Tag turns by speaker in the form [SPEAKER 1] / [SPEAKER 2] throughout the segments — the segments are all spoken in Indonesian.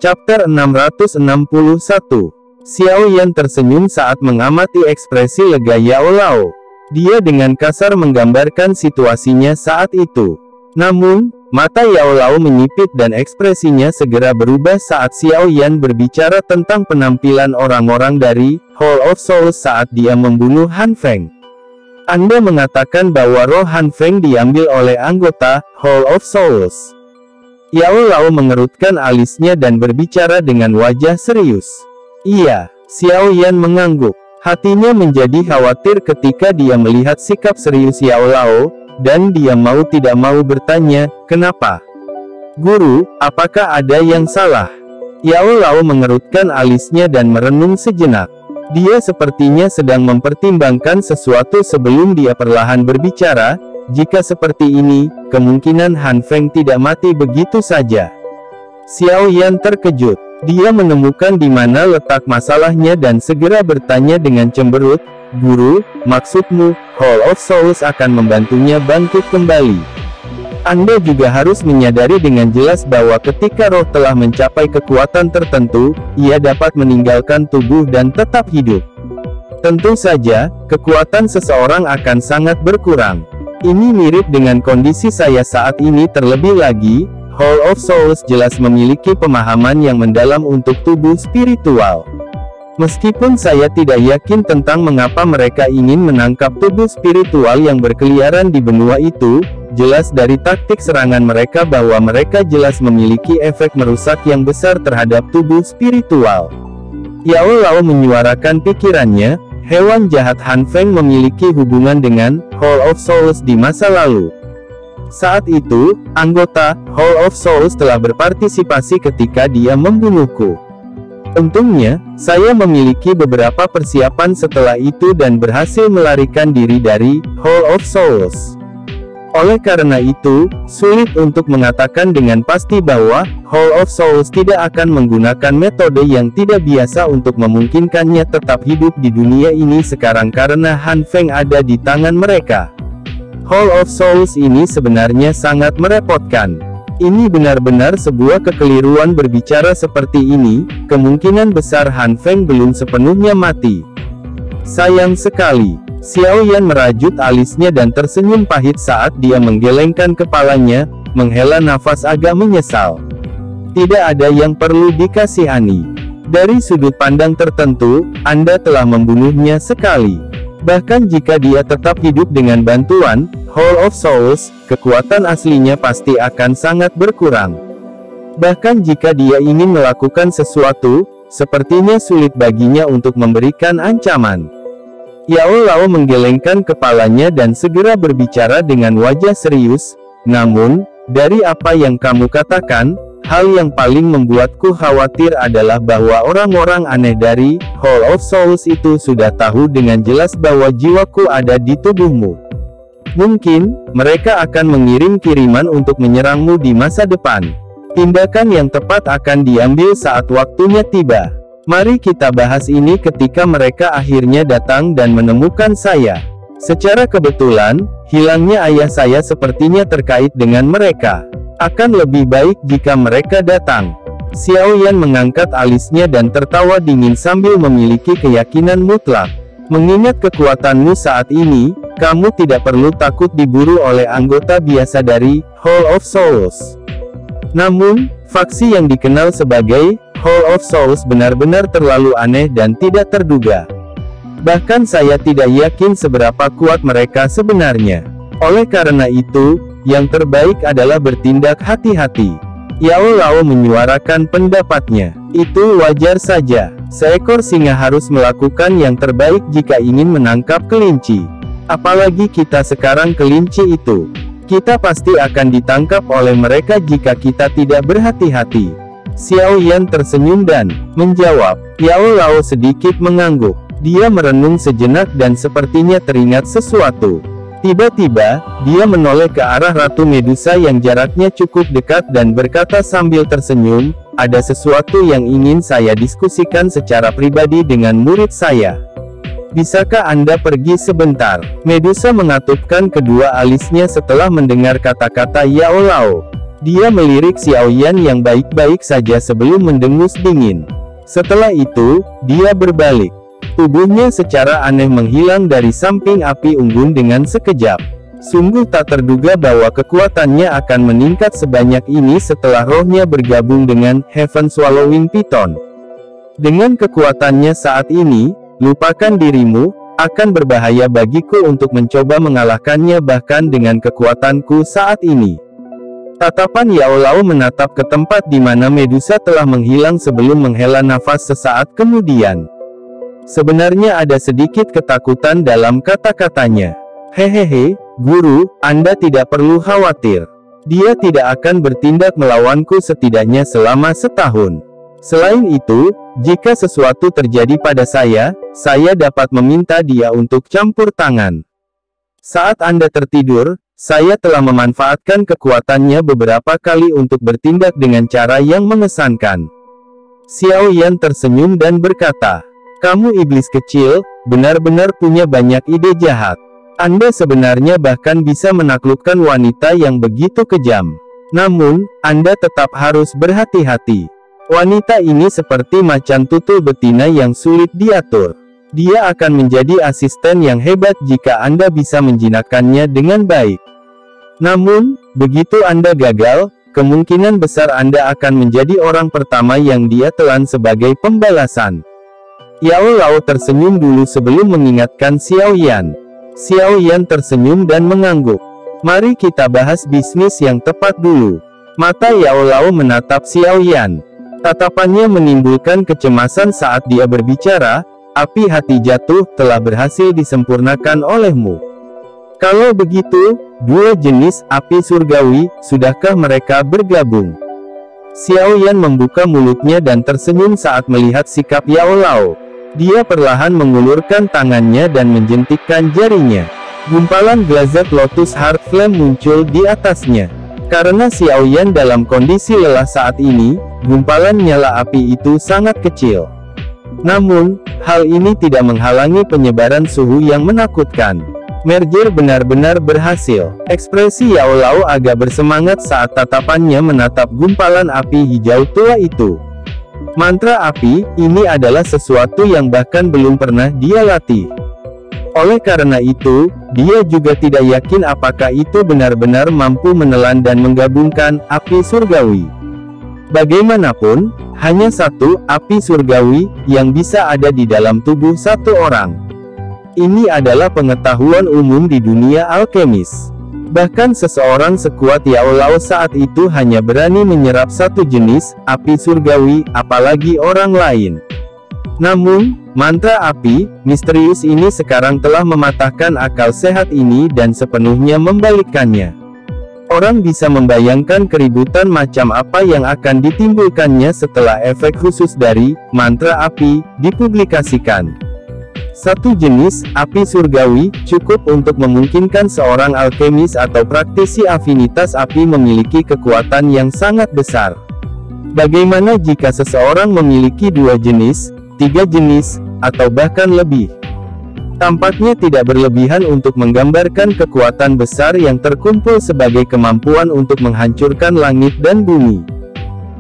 [SPEAKER 1] Chapter 661. Xiao Yan tersenyum saat mengamati ekspresi lega Yao Lao. Dia dengan kasar menggambarkan situasinya saat itu. Namun, mata Yao Lao menyipit dan ekspresinya segera berubah saat Xiao Yan berbicara tentang penampilan orang-orang dari Hall of Souls saat dia membunuh Han Feng. Anda mengatakan bahwa roh Han Feng diambil oleh anggota Hall of Souls. Yao Lao mengerutkan alisnya dan berbicara dengan wajah serius. Iya, Xiao Yan mengangguk. Hatinya menjadi khawatir ketika dia melihat sikap serius Yao Lao, dan dia mau tidak mau bertanya, kenapa? Guru, apakah ada yang salah? Yao Lao mengerutkan alisnya dan merenung sejenak. Dia sepertinya sedang mempertimbangkan sesuatu sebelum dia perlahan berbicara. Jika seperti ini, kemungkinan Han Feng tidak mati begitu saja. Xiao Yan terkejut. Dia menemukan di mana letak masalahnya dan segera bertanya dengan cemberut, Guru, maksudmu, Hall of Souls akan membantunya bangkit kembali? Anda juga harus menyadari dengan jelas bahwa ketika roh telah mencapai kekuatan tertentu, ia dapat meninggalkan tubuh dan tetap hidup. Tentu saja, kekuatan seseorang akan sangat berkurang. Ini mirip dengan kondisi saya saat ini terlebih lagi. Hall of Souls jelas memiliki pemahaman yang mendalam untuk tubuh spiritual. Meskipun saya tidak yakin tentang mengapa mereka ingin menangkap tubuh spiritual yang berkeliaran di benua itu, jelas dari taktik serangan mereka bahwa mereka jelas memiliki efek merusak yang besar terhadap tubuh spiritual. Yao Lao menyuarakan pikirannya, hewan jahat Han Feng memiliki hubungan dengan Hall of Souls di masa lalu. Saat itu, anggota Hall of Souls telah berpartisipasi ketika dia membunuhku. Untungnya, saya memiliki beberapa persiapan setelah itu dan berhasil melarikan diri dari Hall of Souls. Oleh karena itu, sulit untuk mengatakan dengan pasti bahwa Hall of Souls tidak akan menggunakan metode yang tidak biasa untuk memungkinkannya tetap hidup di dunia ini sekarang karena Han Feng ada di tangan mereka. Hall of Souls ini sebenarnya sangat merepotkan. Ini benar-benar sebuah kekeliruan berbicara seperti ini, kemungkinan besar Han Feng belum sepenuhnya mati. Sayang sekali. Xiao Yan merajut alisnya dan tersenyum pahit saat dia menggelengkan kepalanya, menghela nafas agak menyesal. Tidak ada yang perlu dikasihani. Dari sudut pandang tertentu, Anda telah membunuhnya sekali. Bahkan jika dia tetap hidup dengan bantuan Hall of Souls, kekuatan aslinya pasti akan sangat berkurang. Bahkan jika dia ingin melakukan sesuatu, sepertinya sulit baginya untuk memberikan ancaman. Yao Lao menggelengkan kepalanya dan segera berbicara dengan wajah serius, namun, dari apa yang kamu katakan, hal yang paling membuatku khawatir adalah bahwa orang-orang aneh dari Hall of Souls itu sudah tahu dengan jelas bahwa jiwaku ada di tubuhmu. Mungkin, mereka akan mengirim kiriman untuk menyerangmu di masa depan. Tindakan yang tepat akan diambil saat waktunya tiba. Mari kita bahas ini ketika mereka akhirnya datang dan menemukan saya. Secara kebetulan, hilangnya ayah saya sepertinya terkait dengan mereka. Akan lebih baik jika mereka datang. Xiao Yan mengangkat alisnya dan tertawa dingin sambil memiliki keyakinan mutlak. Mengingat kekuatanmu saat ini, kamu tidak perlu takut diburu oleh anggota biasa dari Hall of Souls. Namun, faksi yang dikenal sebagai Hall of Souls benar-benar terlalu aneh dan tidak terduga. Bahkan saya tidak yakin seberapa kuat mereka sebenarnya. Oleh karena itu, yang terbaik adalah bertindak hati-hati. Yao Lao menyuarakan pendapatnya. Itu wajar saja. Seekor singa harus melakukan yang terbaik jika ingin menangkap kelinci. Apalagi kita sekarang kelinci itu. Kita pasti akan ditangkap oleh mereka jika kita tidak berhati-hati. Xiao Yan tersenyum dan menjawab. Yao Lao sedikit mengangguk. Dia merenung sejenak dan sepertinya teringat sesuatu. Tiba-tiba, dia menoleh ke arah Ratu Medusa yang jaraknya cukup dekat dan berkata sambil tersenyum, ada sesuatu yang ingin saya diskusikan secara pribadi dengan murid saya. Bisakah Anda pergi sebentar? Medusa mengatupkan kedua alisnya setelah mendengar kata-kata Yao Lao. Dia melirik Xiao Yan yang baik-baik saja sebelum mendengus dingin. Setelah itu, dia berbalik. Tubuhnya secara aneh menghilang dari samping api unggun dengan sekejap. Sungguh tak terduga bahwa kekuatannya akan meningkat sebanyak ini setelah rohnya bergabung dengan Heaven Swallowing Python. Dengan kekuatannya saat ini, lupakan dirimu, akan berbahaya bagiku untuk mencoba mengalahkannya bahkan dengan kekuatanku saat ini. Tatapan Yao Lao menatap ke tempat di mana Medusa telah menghilang sebelum menghela nafas sesaat kemudian. Sebenarnya ada sedikit ketakutan dalam kata-katanya. Hehehe, Guru, Anda tidak perlu khawatir. Dia tidak akan bertindak melawanku setidaknya selama setahun. Selain itu, jika sesuatu terjadi pada saya dapat meminta dia untuk campur tangan. Saat Anda tertidur, saya telah memanfaatkan kekuatannya beberapa kali untuk bertindak dengan cara yang mengesankan. Xiao Yan tersenyum dan berkata, "Kamu iblis kecil, benar-benar punya banyak ide jahat. Anda sebenarnya bahkan bisa menaklukkan wanita yang begitu kejam. Namun, Anda tetap harus berhati-hati. Wanita ini seperti macan tutul betina yang sulit diatur. Dia akan menjadi asisten yang hebat jika Anda bisa menjinakkannya dengan baik. Namun, begitu Anda gagal, kemungkinan besar Anda akan menjadi orang pertama yang dia telan sebagai pembalasan." Yao Lao tersenyum dulu sebelum mengingatkan Xiao Yan. Xiao Yan tersenyum dan mengangguk. "Mari kita bahas bisnis yang tepat dulu." Mata Yao Lao menatap Xiao Yan. Tatapannya menimbulkan kecemasan saat dia berbicara, "Api hati jatuh telah berhasil disempurnakan olehmu. Kalau begitu, dua jenis api surgawi, sudahkah mereka bergabung?" Xiao Yan membuka mulutnya dan tersenyum saat melihat sikap Yao Lao. Dia perlahan mengulurkan tangannya dan menjentikkan jarinya. Gumpalan Glazed Lotus Heart Flame muncul di atasnya. Karena Xiao Yan dalam kondisi lelah saat ini, gumpalan nyala api itu sangat kecil. Namun, hal ini tidak menghalangi penyebaran suhu yang menakutkan. Merger benar-benar berhasil. Ekspresi Yao Lao agak bersemangat saat tatapannya menatap gumpalan api hijau tua itu. Mantra api, ini adalah sesuatu yang bahkan belum pernah dia latih. Oleh karena itu, dia juga tidak yakin apakah itu benar-benar mampu menelan dan menggabungkan api surgawi. Bagaimanapun, hanya satu api surgawi yang bisa ada di dalam tubuh satu orang. Ini adalah pengetahuan umum di dunia alkemis. Bahkan seseorang sekuat Yao Lao saat itu hanya berani menyerap satu jenis api surgawi, apalagi orang lain. Namun, mantra api misterius ini sekarang telah mematahkan akal sehat ini dan sepenuhnya membalikkannya. Orang bisa membayangkan keributan macam apa yang akan ditimbulkannya setelah efek khusus dari mantra api dipublikasikan. Satu jenis api surgawi cukup untuk memungkinkan seorang alkemis atau praktisi afinitas api memiliki kekuatan yang sangat besar. Bagaimana jika seseorang memiliki 2 jenis, 3 jenis, atau bahkan lebih? Tampaknya tidak berlebihan untuk menggambarkan kekuatan besar yang terkumpul sebagai kemampuan untuk menghancurkan langit dan bumi.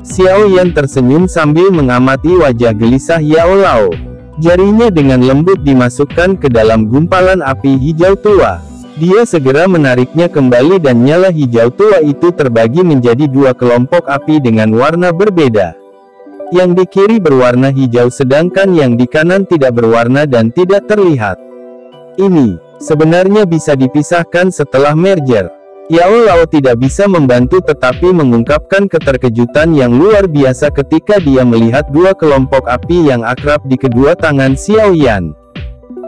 [SPEAKER 1] Xiao Yan tersenyum sambil mengamati wajah gelisah Yao Lao. Jarinya dengan lembut dimasukkan ke dalam gumpalan api hijau tua. Dia segera menariknya kembali dan nyala hijau tua itu terbagi menjadi 2 kelompok api dengan warna berbeda. Yang di kiri berwarna hijau sedangkan yang di kanan tidak berwarna dan tidak terlihat. Ini sebenarnya bisa dipisahkan setelah merger. Yao Lao tidak bisa membantu tetapi mengungkapkan keterkejutan yang luar biasa ketika dia melihat 2 kelompok api yang akrab di kedua tangan Xiao Yan.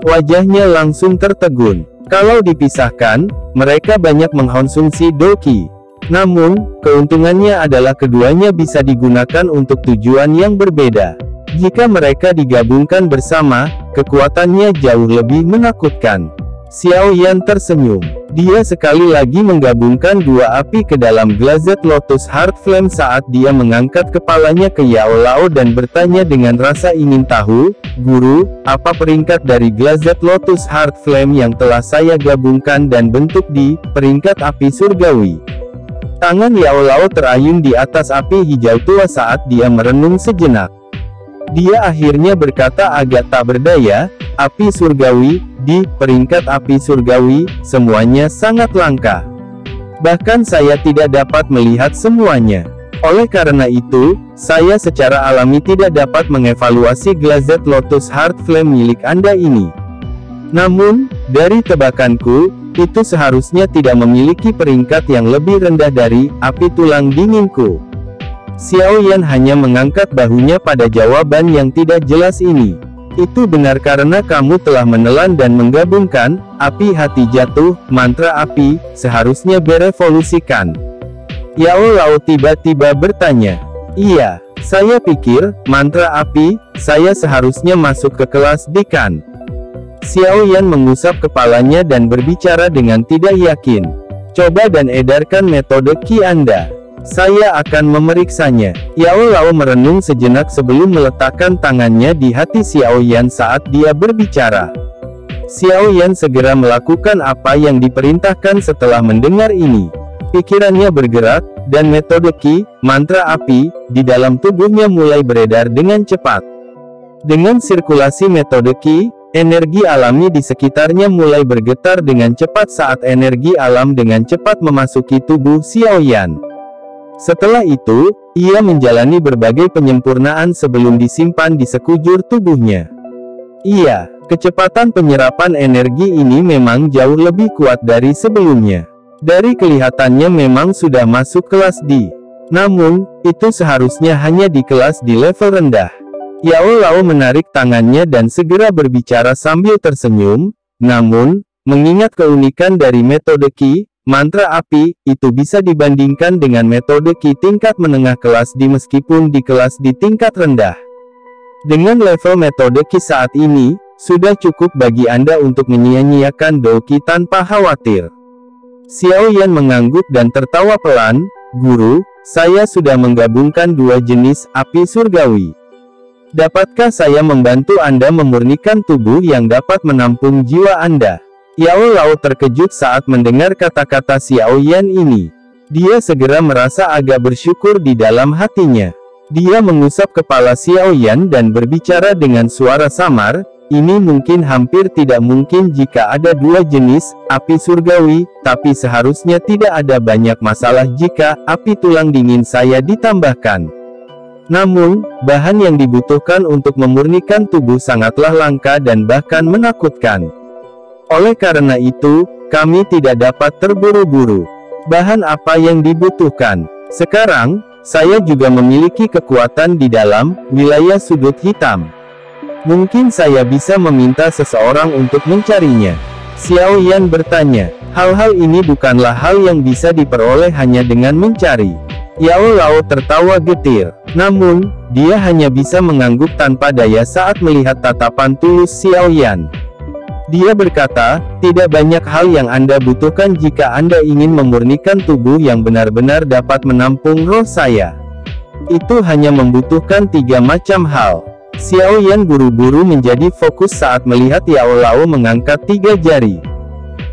[SPEAKER 1] Wajahnya langsung tertegun. Kalau dipisahkan, mereka banyak mengkonsumsi Doqi. Namun, keuntungannya adalah keduanya bisa digunakan untuk tujuan yang berbeda. Jika mereka digabungkan bersama, kekuatannya jauh lebih menakutkan. Xiao Yan tersenyum. Dia sekali lagi menggabungkan 2 api ke dalam Glazed Lotus Heart Flame saat dia mengangkat kepalanya ke Yao Lao dan bertanya dengan rasa ingin tahu, "Guru, apa peringkat dari Glazed Lotus Heart Flame yang telah saya gabungkan dan bentuk di peringkat api surgawi?" Tangan Yao Lao terayun di atas api hijau tua saat dia merenung sejenak. Dia akhirnya berkata agak tak berdaya, api surgawi, di peringkat api surgawi, semuanya sangat langka. Bahkan saya tidak dapat melihat semuanya. Oleh karena itu, saya secara alami tidak dapat mengevaluasi Glazed Lotus Heart Flame milik Anda ini. Namun, dari tebakanku, itu seharusnya tidak memiliki peringkat yang lebih rendah dari api tulang dinginku. Xiao Yan hanya mengangkat bahunya pada jawaban yang tidak jelas ini. Itu benar karena kamu telah menelan dan menggabungkan api hati jatuh, mantra api, seharusnya berevolusikan. Yao Lao tiba-tiba bertanya. Iya, saya pikir, mantra api, saya seharusnya masuk ke kelas dekan. Xiao Yan mengusap kepalanya dan berbicara dengan tidak yakin. Coba dan edarkan metode Qi Anda. Saya akan memeriksanya. Yao Lao merenung sejenak sebelum meletakkan tangannya di hati Xiao Yan saat dia berbicara. Xiao Yan segera melakukan apa yang diperintahkan setelah mendengar ini. Pikirannya bergerak, dan metode Qi, mantra api, di dalam tubuhnya mulai beredar dengan cepat. Dengan sirkulasi metode Qi, energi alami di sekitarnya mulai bergetar dengan cepat saat energi alam dengan cepat memasuki tubuh Xiao Yan. Setelah itu, ia menjalani berbagai penyempurnaan sebelum disimpan di sekujur tubuhnya. Iya, kecepatan penyerapan energi ini memang jauh lebih kuat dari sebelumnya. Dari kelihatannya memang sudah masuk kelas D. Namun, itu seharusnya hanya di kelas di level rendah. Yao Lao menarik tangannya dan segera berbicara sambil tersenyum, namun, mengingat keunikan dari metode Qi, mantra api, itu bisa dibandingkan dengan metode Qi tingkat menengah kelas D meskipun di kelas di tingkat rendah. Dengan level metode Qi saat ini, sudah cukup bagi Anda untuk menyia-nyiakan Do Qi tanpa khawatir. Xiao Yan mengangguk dan tertawa pelan, Guru, saya sudah menggabungkan dua jenis api surgawi. Dapatkah saya membantu Anda memurnikan tubuh yang dapat menampung jiwa Anda? Yao Lao terkejut saat mendengar kata-kata Xiao Yan ini. Dia segera merasa agak bersyukur di dalam hatinya. Dia mengusap kepala Xiao Yan dan berbicara dengan suara samar, ini mungkin hampir tidak mungkin jika ada dua jenis api surgawi, tapi seharusnya tidak ada banyak masalah jika api tulang dingin saya ditambahkan. Namun, bahan yang dibutuhkan untuk memurnikan tubuh sangatlah langka dan bahkan menakutkan. Oleh karena itu, kami tidak dapat terburu-buru. Bahan apa yang dibutuhkan? Sekarang, saya juga memiliki kekuatan di dalam wilayah sudut hitam. Mungkin saya bisa meminta seseorang untuk mencarinya. Xiao Yan bertanya. Hal-hal ini bukanlah hal yang bisa diperoleh hanya dengan mencari. Yao Lao tertawa getir. Namun, dia hanya bisa mengangguk tanpa daya saat melihat tatapan tulus Xiao Yan. Dia berkata, tidak banyak hal yang Anda butuhkan jika Anda ingin memurnikan tubuh yang benar-benar dapat menampung roh saya. Itu hanya membutuhkan tiga macam hal. Xiao Yan buru-buru menjadi fokus saat melihat Yao Lao mengangkat tiga jari.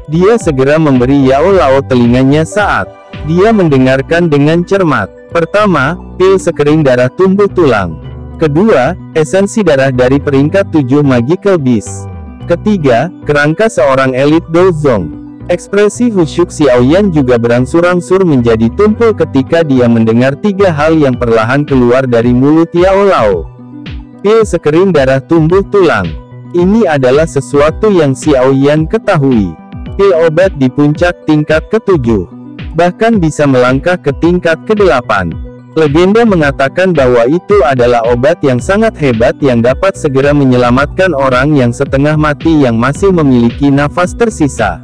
[SPEAKER 1] Dia segera memberi Yao Lao telinganya saat dia mendengarkan dengan cermat. Pertama, pil sekering darah tumbuh tulang. Kedua, esensi darah dari peringkat 7 Magical Beast. Ketiga, kerangka seorang elit Dozong. Ekspresi khusyuk Xiao Yan juga berangsur-angsur menjadi tumpul ketika dia mendengar tiga hal yang perlahan keluar dari mulut Yao Lao. Pil sekering darah tumbuh tulang. Ini adalah sesuatu yang Xiao Yan ketahui. Pil obat di puncak tingkat ke-7. Bahkan bisa melangkah ke tingkat ke-8. Legenda mengatakan bahwa itu adalah obat yang sangat hebat yang dapat segera menyelamatkan orang yang setengah mati yang masih memiliki nafas tersisa.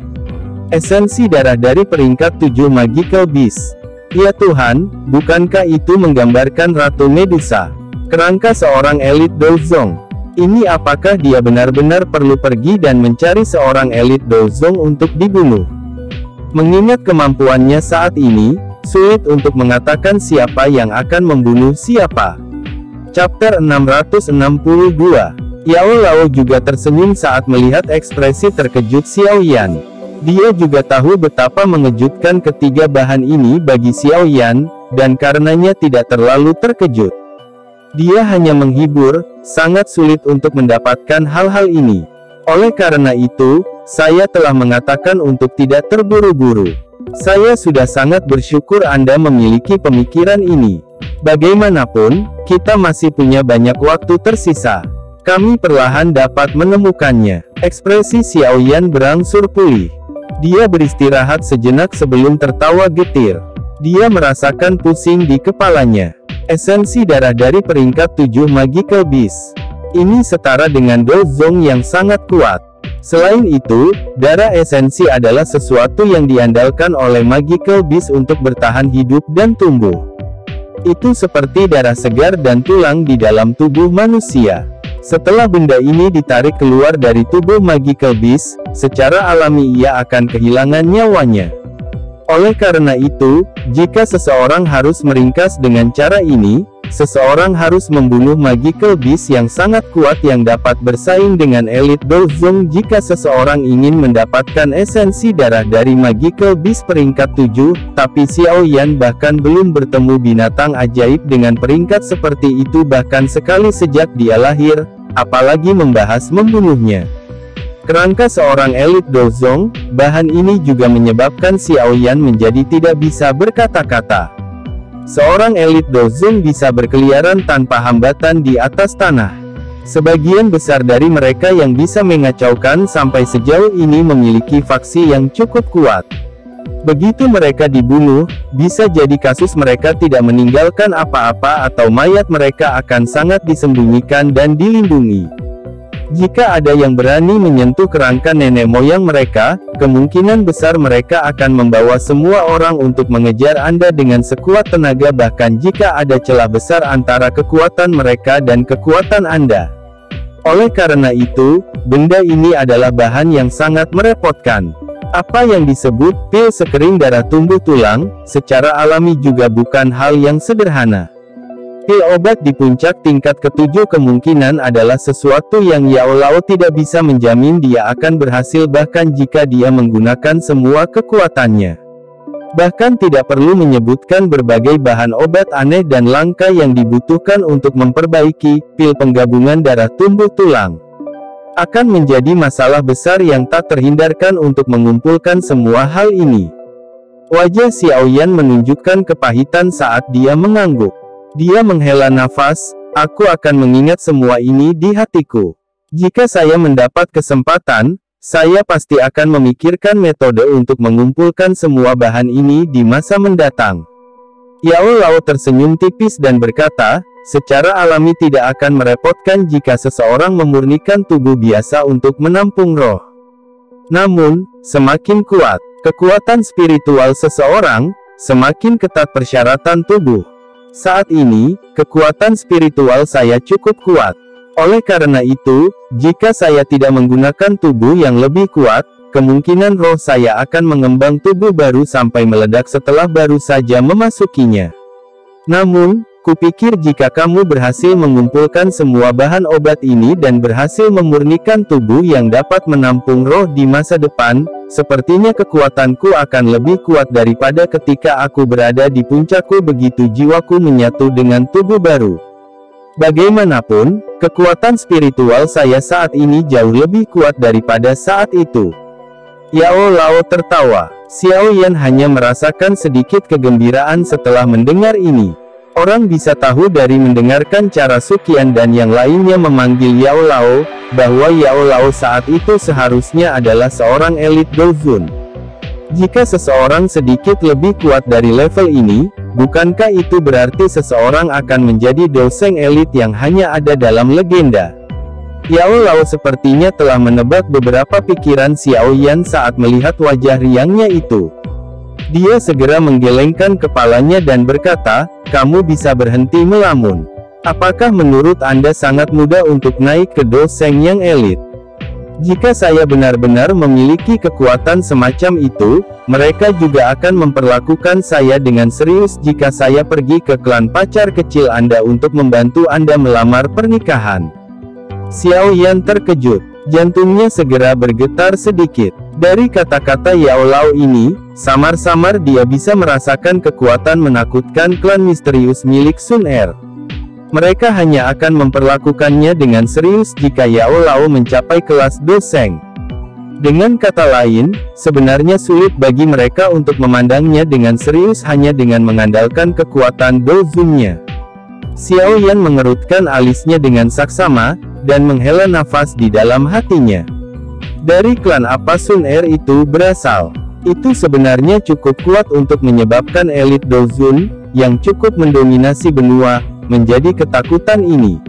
[SPEAKER 1] Esensi darah dari peringkat 7 Magical Beast. Ya Tuhan, bukankah itu menggambarkan Ratu Medusa? Kerangka seorang elit Dozong. Ini apakah dia benar-benar perlu pergi dan mencari seorang elit Dozong untuk dibunuh? Mengingat kemampuannya saat ini, sulit untuk mengatakan siapa yang akan membunuh siapa. Chapter 662. Yao Lao juga tersenyum saat melihat ekspresi terkejut Xiao Yan. Dia juga tahu betapa mengejutkan ketiga bahan ini bagi Xiao Yan, dan karenanya tidak terlalu terkejut. Dia hanya menghibur, sangat sulit untuk mendapatkan hal-hal ini. Oleh karena itu, saya telah mengatakan untuk tidak terburu-buru. Saya sudah sangat bersyukur Anda memiliki pemikiran ini. Bagaimanapun, kita masih punya banyak waktu tersisa. Kami perlahan dapat menemukannya. Ekspresi Xiao Yan berangsur pulih. Dia beristirahat sejenak sebelum tertawa getir. Dia merasakan pusing di kepalanya. Esensi darah dari peringkat 7 Magical Beast. Ini setara dengan Dozong yang sangat kuat. Selain itu, darah esensi adalah sesuatu yang diandalkan oleh Magical Beast untuk bertahan hidup dan tumbuh. Itu seperti darah segar dan tulang di dalam tubuh manusia. Setelah benda ini ditarik keluar dari tubuh Magical Beast, secara alami ia akan kehilangan nyawanya. Oleh karena itu, jika seseorang harus meringkas dengan cara ini, seseorang harus membunuh Magical Beast yang sangat kuat yang dapat bersaing dengan Elite Dozong. Jika seseorang ingin mendapatkan esensi darah dari Magical Beast peringkat 7, tapi Xiao Yan bahkan belum bertemu binatang ajaib dengan peringkat seperti itu bahkan sekali sejak dia lahir, apalagi membahas membunuhnya. Kerangka seorang Elite Dozong, bahan ini juga menyebabkan Xiao Yan menjadi tidak bisa berkata-kata. Seorang Elite Dozong bisa berkeliaran tanpa hambatan di atas tanah. Sebagian besar dari mereka yang bisa mengacaukan sampai sejauh ini memiliki faksi yang cukup kuat. Begitu mereka dibunuh, bisa jadi kasus mereka tidak meninggalkan apa-apa atau mayat mereka akan sangat disembunyikan dan dilindungi. Jika ada yang berani menyentuh kerangka nenek moyang mereka, kemungkinan besar mereka akan membawa semua orang untuk mengejar Anda dengan sekuat tenaga bahkan jika ada celah besar antara kekuatan mereka dan kekuatan Anda. Oleh karena itu, benda ini adalah bahan yang sangat merepotkan. Apa yang disebut pil sekering darah tumbuh tulang, secara alami juga bukan hal yang sederhana. Pil obat di puncak tingkat ketujuh kemungkinan adalah sesuatu yang Yao Lao tidak bisa menjamin dia akan berhasil bahkan jika dia menggunakan semua kekuatannya. Bahkan tidak perlu menyebutkan berbagai bahan obat aneh dan langka yang dibutuhkan untuk memperbaiki pil penggabungan darah tumbuh tulang. Akan menjadi masalah besar yang tak terhindarkan untuk mengumpulkan semua hal ini. Wajah Xiao Yan menunjukkan kepahitan saat dia mengangguk. Dia menghela nafas, aku akan mengingat semua ini di hatiku. Jika saya mendapat kesempatan, saya pasti akan memikirkan metode untuk mengumpulkan semua bahan ini di masa mendatang. Yao Lao tersenyum tipis dan berkata, secara alami tidak akan merepotkan jika seseorang memurnikan tubuh biasa untuk menampung roh. Namun, semakin kuat kekuatan spiritual seseorang, semakin ketat persyaratan tubuh. Saat ini, kekuatan spiritual saya cukup kuat. Oleh karena itu, jika saya tidak menggunakan tubuh yang lebih kuat, kemungkinan roh saya akan mengembang tubuh baru sampai meledak setelah baru saja memasukinya. Namun, kupikir jika kamu berhasil mengumpulkan semua bahan obat ini dan berhasil memurnikan tubuh yang dapat menampung roh di masa depan, sepertinya kekuatanku akan lebih kuat daripada ketika aku berada di puncakku begitu jiwaku menyatu dengan tubuh baru. Bagaimanapun, kekuatan spiritual saya saat ini jauh lebih kuat daripada saat itu. Yao Lao tertawa. Xiao Yan hanya merasakan sedikit kegembiraan setelah mendengar ini. Orang bisa tahu dari mendengarkan cara Suqian dan yang lainnya memanggil Yao Lao, bahwa Yao Lao saat itu seharusnya adalah seorang Elite Dozun. Jika seseorang sedikit lebih kuat dari level ini, bukankah itu berarti seseorang akan menjadi Doseng Elite yang hanya ada dalam legenda? Yao Lao sepertinya telah menebak beberapa pikiran Xiao Yan saat melihat wajah riangnya itu. Dia segera menggelengkan kepalanya dan berkata, kamu bisa berhenti melamun. Apakah menurut Anda sangat mudah untuk naik ke Doseng yang elit? Jika saya benar-benar memiliki kekuatan semacam itu, mereka juga akan memperlakukan saya dengan serius jika saya pergi ke klan pacar kecil Anda untuk membantu Anda melamar pernikahan. Xiao Yan terkejut. Jantungnya segera bergetar sedikit. Dari kata-kata Yao Lao ini, samar-samar dia bisa merasakan kekuatan menakutkan klan misterius milik Sun Er. Mereka hanya akan memperlakukannya dengan serius jika Yao Lao mencapai kelas Do Sheng. Dengan kata lain, sebenarnya sulit bagi mereka untuk memandangnya dengan serius hanya dengan mengandalkan kekuatan Do Zunnya. Xiao Yan mengerutkan alisnya dengan saksama, dan menghela nafas di dalam hatinya. Dari klan apa Sun Er itu berasal? Itu sebenarnya cukup kuat untuk menyebabkan elit Dozun, yang cukup mendominasi benua, menjadi ketakutan ini.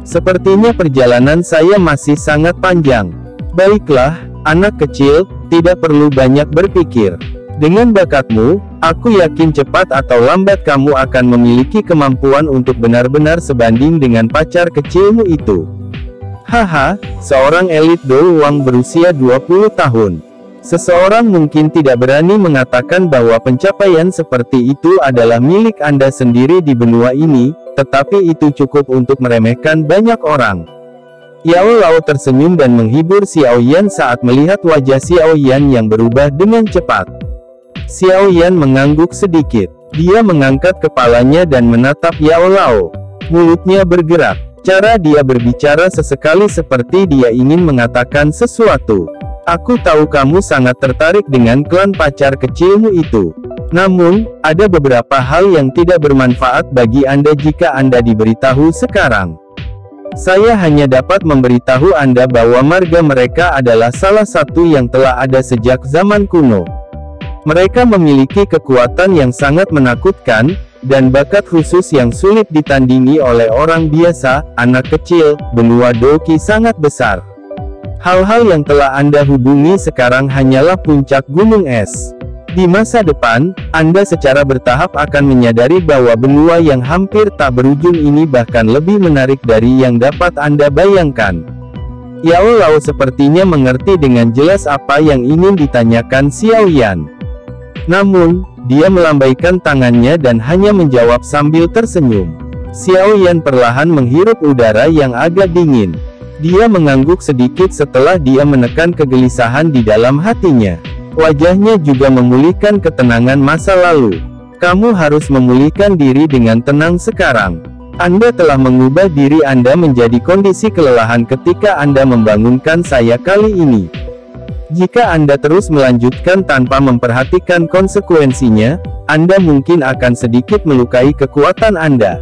[SPEAKER 1] Sepertinya perjalanan saya masih sangat panjang. Baiklah, anak kecil, tidak perlu banyak berpikir. Dengan bakatmu, aku yakin cepat atau lambat kamu akan memiliki kemampuan untuk benar-benar sebanding dengan pacar kecilmu itu. Haha, seorang elit Do Wang berusia 20 tahun. Seseorang mungkin tidak berani mengatakan bahwa pencapaian seperti itu adalah milik Anda sendiri di benua ini, tetapi itu cukup untuk meremehkan banyak orang. Yao Lao tersenyum dan menghibur Xiao Yan saat melihat wajah Xiao Yan yang berubah dengan cepat. Xiao Yan mengangguk sedikit. Dia mengangkat kepalanya dan menatap Yao Lao. Mulutnya bergerak. Cara dia berbicara sesekali seperti dia ingin mengatakan sesuatu. Aku tahu kamu sangat tertarik dengan klan pacar kecilmu itu. Namun, ada beberapa hal yang tidak bermanfaat bagi Anda jika Anda diberitahu sekarang. Saya hanya dapat memberitahu Anda bahwa marga mereka adalah salah satu yang telah ada sejak zaman kuno. Mereka memiliki kekuatan yang sangat menakutkan, dan bakat khusus yang sulit ditandingi oleh orang biasa. Anak kecil, benua Doki sangat besar. Hal-hal yang telah Anda hubungi sekarang hanyalah puncak gunung es. Di masa depan, Anda secara bertahap akan menyadari bahwa benua yang hampir tak berujung ini bahkan lebih menarik dari yang dapat Anda bayangkan. Yao Lao sepertinya mengerti dengan jelas apa yang ingin ditanyakan Xiao Yan. Namun, dia melambaikan tangannya dan hanya menjawab sambil tersenyum. Xiao Yan perlahan menghirup udara yang agak dingin. Dia mengangguk sedikit setelah dia menekan kegelisahan di dalam hatinya. Wajahnya juga memulihkan ketenangan masa lalu. Kamu harus memulihkan diri dengan tenang sekarang. Anda telah mengubah diri Anda menjadi kondisi kelelahan ketika Anda membangunkan saya kali ini. Jika Anda terus melanjutkan tanpa memperhatikan konsekuensinya, Anda mungkin akan sedikit melukai kekuatan Anda.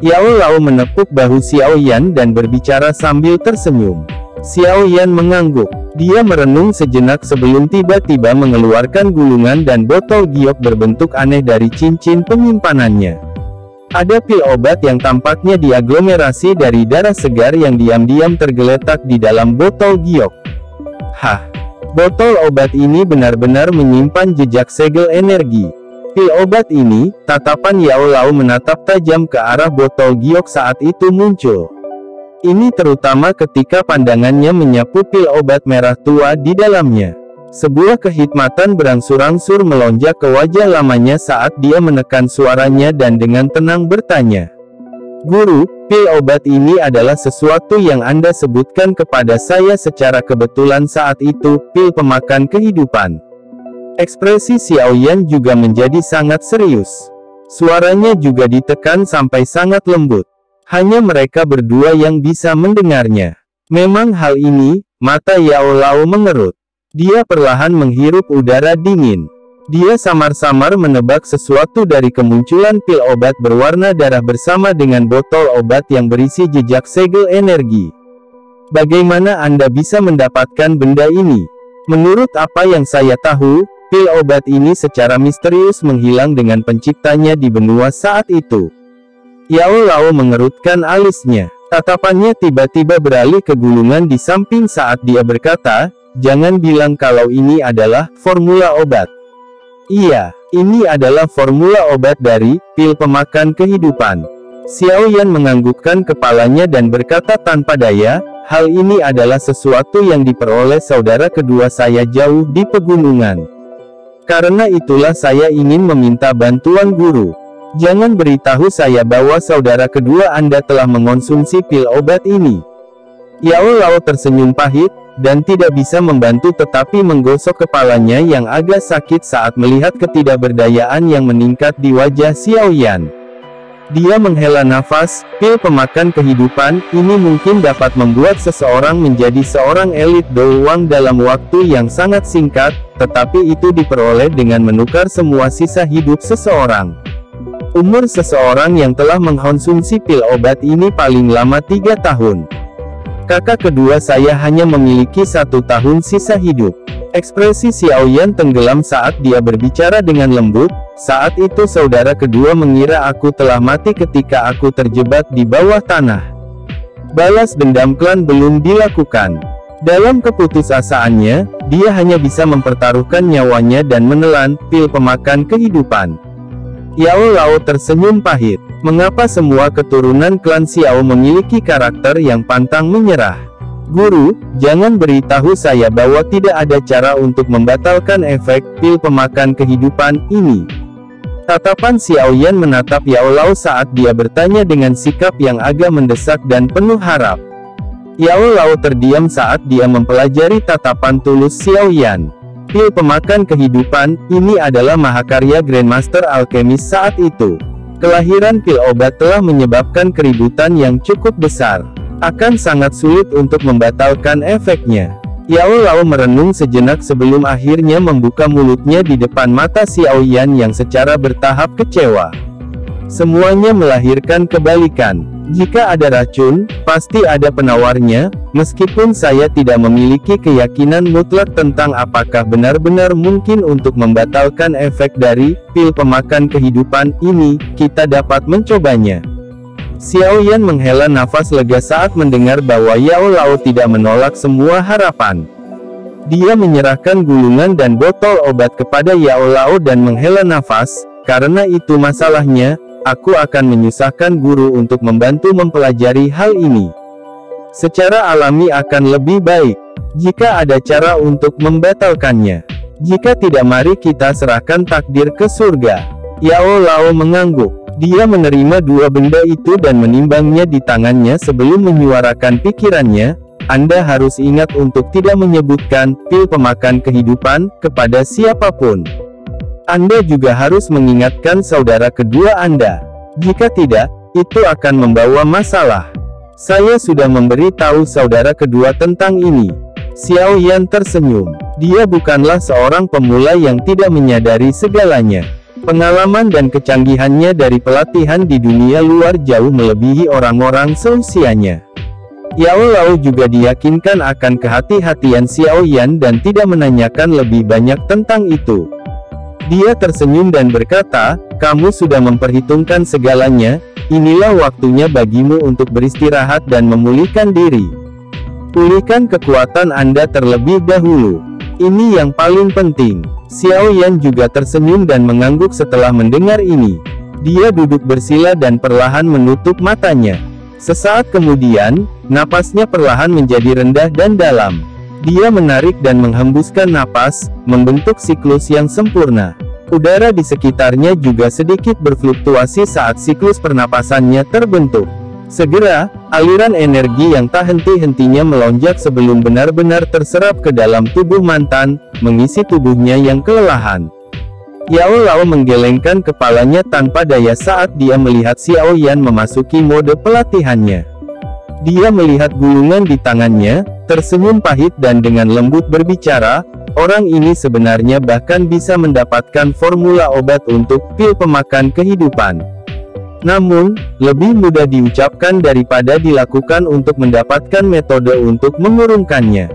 [SPEAKER 1] Yao Lao menepuk bahu Xiao Yan dan berbicara sambil tersenyum. Xiao Yan mengangguk. Dia merenung sejenak sebelum tiba-tiba mengeluarkan gulungan dan botol giok berbentuk aneh dari cincin penyimpanannya. Ada pil obat yang tampaknya diaglomerasi dari darah segar yang diam-diam tergeletak di dalam botol giok. Hah! Botol obat ini benar-benar menyimpan jejak segel energi. Pil obat ini, tatapan Yao Lao menatap tajam ke arah botol giok saat itu muncul. Ini terutama ketika pandangannya menyapu pil obat merah tua di dalamnya. Sebuah kehikmatan berangsur-angsur melonjak ke wajah lamanya saat dia menekan suaranya dan dengan tenang bertanya. Guru, pil obat ini adalah sesuatu yang Anda sebutkan kepada saya secara kebetulan saat itu, pil pemakan kehidupan. Ekspresi Xiao Yan juga menjadi sangat serius. Suaranya juga ditekan sampai sangat lembut. Hanya mereka berdua yang bisa mendengarnya. Memang hal ini, mata Yao Lao mengerut. Dia perlahan menghirup udara dingin. Dia samar-samar menebak sesuatu dari kemunculan pil obat berwarna darah bersama dengan botol obat yang berisi jejak segel energi. Bagaimana Anda bisa mendapatkan benda ini? Menurut apa yang saya tahu, pil obat ini secara misterius menghilang dengan penciptanya di benua saat itu. Yao Lao mengerutkan alisnya. Tatapannya tiba-tiba beralih ke gulungan di samping saat dia berkata, "Jangan bilang kalau ini adalah formula obat." Iya, ini adalah formula obat dari pil pemakan kehidupan. Xiao Yan menganggukkan kepalanya dan berkata tanpa daya, "Hal ini adalah sesuatu yang diperoleh saudara kedua saya jauh di pegunungan. Karena itulah saya ingin meminta bantuan guru. Jangan beritahu saya bahwa saudara kedua Anda telah mengonsumsi pil obat ini." Yao Lao tersenyum pahit, dan tidak bisa membantu tetapi menggosok kepalanya yang agak sakit saat melihat ketidakberdayaan yang meningkat di wajah Xiaoyan. Dia menghela nafas, pil pemakan kehidupan, ini mungkin dapat membuat seseorang menjadi seorang elit doang dalam waktu yang sangat singkat, tetapi itu diperoleh dengan menukar semua sisa hidup seseorang. Umur seseorang yang telah mengkonsumsi pil obat ini paling lama 3 tahun. Kakak kedua saya hanya memiliki 1 tahun sisa hidup. Ekspresi Xiaoyan tenggelam saat dia berbicara dengan lembut. Saat itu saudara kedua mengira aku telah mati ketika aku terjebak di bawah tanah. Balas dendam klan belum dilakukan. Dalam keputusasaannya, dia hanya bisa mempertaruhkan nyawanya dan menelan pil pemakan kehidupan. Yao Lao tersenyum pahit. Mengapa semua keturunan klan Xiao memiliki karakter yang pantang menyerah? Guru, jangan beritahu saya bahwa tidak ada cara untuk membatalkan efek pil pemakan kehidupan ini. Tatapan Xiaoyan menatap Yao Lao saat dia bertanya dengan sikap yang agak mendesak dan penuh harap. Yao Lao terdiam saat dia mempelajari tatapan tulus Xiaoyan. Pil pemakan kehidupan, ini adalah mahakarya Grandmaster Alkemis saat itu. Kelahiran pil obat telah menyebabkan keributan yang cukup besar. Akan sangat sulit untuk membatalkan efeknya. Yao Lao merenung sejenak sebelum akhirnya membuka mulutnya di depan mata Xiaoyan yang secara bertahap kecewa. Semuanya melahirkan kebalikan. Jika ada racun, pasti ada penawarnya. Meskipun saya tidak memiliki keyakinan mutlak tentang apakah benar-benar mungkin untuk membatalkan efek dari pil pemakan kehidupan ini, kita dapat mencobanya. Xiaoyan menghela nafas lega saat mendengar bahwa Yao Lao tidak menolak semua harapan. Dia menyerahkan gulungan dan botol obat kepada Yao Lao dan menghela nafas, karena itu masalahnya, aku akan menyusahkan guru untuk membantu mempelajari hal ini. Secara alami akan lebih baik, jika ada cara untuk membatalkannya. Jika tidak, mari kita serahkan takdir ke surga. Yao Lao mengangguk. Dia menerima 2 benda itu dan menimbangnya di tangannya sebelum menyuarakan pikirannya. Anda harus ingat untuk tidak menyebutkan pil pemakan kehidupan kepada siapapun. Anda juga harus mengingatkan saudara kedua Anda. Jika tidak, itu akan membawa masalah. Saya sudah memberi tahu saudara kedua tentang ini. Xiaoyan tersenyum. Dia bukanlah seorang pemula yang tidak menyadari segalanya. Pengalaman dan kecanggihannya dari pelatihan di dunia luar jauh melebihi orang-orang seusianya. Yao Lao juga diyakinkan akan kehati-hatian Xiaoyan dan tidak menanyakan lebih banyak tentang itu. Dia tersenyum dan berkata, kamu sudah memperhitungkan segalanya, inilah waktunya bagimu untuk beristirahat dan memulihkan diri. Pulihkan kekuatan Anda terlebih dahulu. Ini yang paling penting. Xiaoyan juga tersenyum dan mengangguk setelah mendengar ini. Dia duduk bersila dan perlahan menutup matanya. Sesaat kemudian, napasnya perlahan menjadi rendah dan dalam. Dia menarik dan menghembuskan napas, membentuk siklus yang sempurna. Udara di sekitarnya juga sedikit berfluktuasi saat siklus pernapasannya terbentuk. Segera, aliran energi yang tak henti-hentinya melonjak sebelum benar-benar terserap ke dalam tubuh mantan, mengisi tubuhnya yang kelelahan. Yao Lao menggelengkan kepalanya tanpa daya saat dia melihat Xiaoyan memasuki mode pelatihannya. Dia melihat gulungan di tangannya, tersenyum pahit dan dengan lembut berbicara, orang ini sebenarnya bahkan bisa mendapatkan formula obat untuk pil pemakan kehidupan. Namun, lebih mudah diucapkan daripada dilakukan untuk mendapatkan metode untuk mengurungkannya.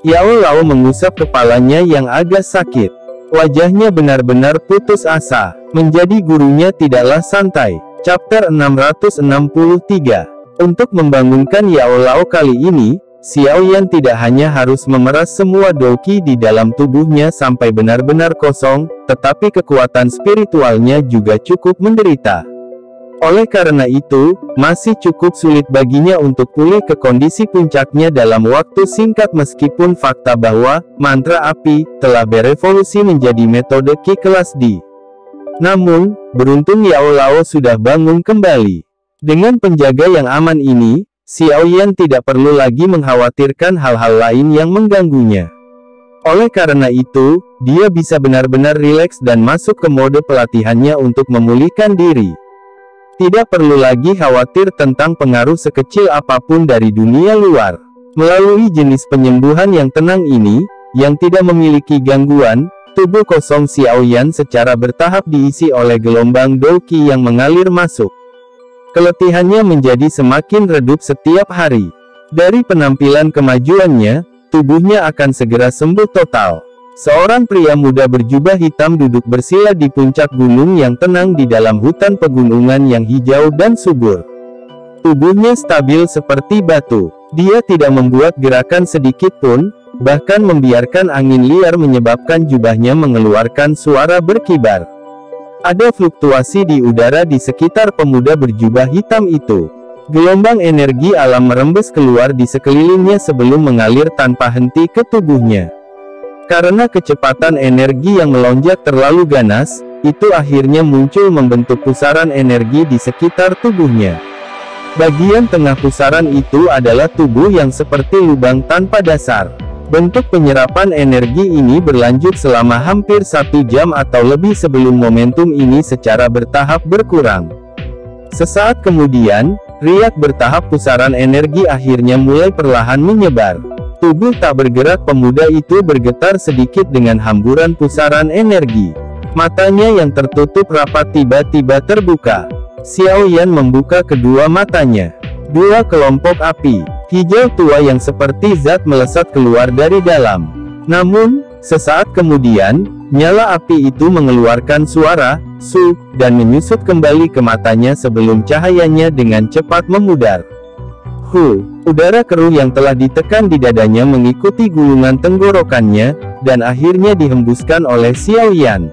[SPEAKER 1] Yao Lao mengusap kepalanya yang agak sakit. Wajahnya benar-benar putus asa. Menjadi gurunya tidaklah santai. Chapter 663. Untuk membangunkan Yao Lao kali ini, Xiaoyan tidak hanya harus memeras semua doqi di dalam tubuhnya sampai benar-benar kosong, tetapi kekuatan spiritualnya juga cukup menderita. Oleh karena itu, masih cukup sulit baginya untuk pulih ke kondisi puncaknya dalam waktu singkat meskipun fakta bahwa mantra api telah berevolusi menjadi metode Qi kelas D. Namun, beruntung Yao Lao sudah bangun kembali. Dengan penjaga yang aman ini, Xiao Yan tidak perlu lagi mengkhawatirkan hal-hal lain yang mengganggunya. Oleh karena itu, dia bisa benar-benar rileks dan masuk ke mode pelatihannya untuk memulihkan diri. Tidak perlu lagi khawatir tentang pengaruh sekecil apapun dari dunia luar. Melalui jenis penyembuhan yang tenang ini, yang tidak memiliki gangguan, tubuh kosong Xiao Yan secara bertahap diisi oleh gelombang Douqi yang mengalir masuk. Keletihannya menjadi semakin redup setiap hari. Dari penampilan kemajuannya, tubuhnya akan segera sembuh total. Seorang pria muda berjubah hitam duduk bersila di puncak gunung yang tenang di dalam hutan pegunungan yang hijau dan subur. Tubuhnya stabil seperti batu. Dia tidak membuat gerakan sedikit pun, bahkan membiarkan angin liar menyebabkan jubahnya mengeluarkan suara berkibar. Ada fluktuasi di udara di sekitar pemuda berjubah hitam itu. Gelombang energi alam merembes keluar di sekelilingnya sebelum mengalir tanpa henti ke tubuhnya. Karena kecepatan energi yang melonjak terlalu ganas, itu akhirnya muncul membentuk pusaran energi di sekitar tubuhnya. Bagian tengah pusaran itu adalah tubuh yang seperti lubang tanpa dasar. Bentuk penyerapan energi ini berlanjut selama hampir 1 jam atau lebih sebelum momentum ini secara bertahap berkurang. Sesaat kemudian, riak bertahap pusaran energi akhirnya mulai perlahan menyebar. Tubuh tak bergerak pemuda itu bergetar sedikit dengan hamburan pusaran energi. Matanya yang tertutup rapat tiba-tiba terbuka. Xiao Yan membuka kedua matanya. Dua kelompok api hijau tua yang seperti zat melesat keluar dari dalam. Namun, sesaat kemudian, nyala api itu mengeluarkan suara, "Su", dan menyusut kembali ke matanya sebelum cahayanya dengan cepat memudar. Udara keruh yang telah ditekan di dadanya mengikuti gulungan tenggorokannya, dan akhirnya dihembuskan oleh Xiao Yan.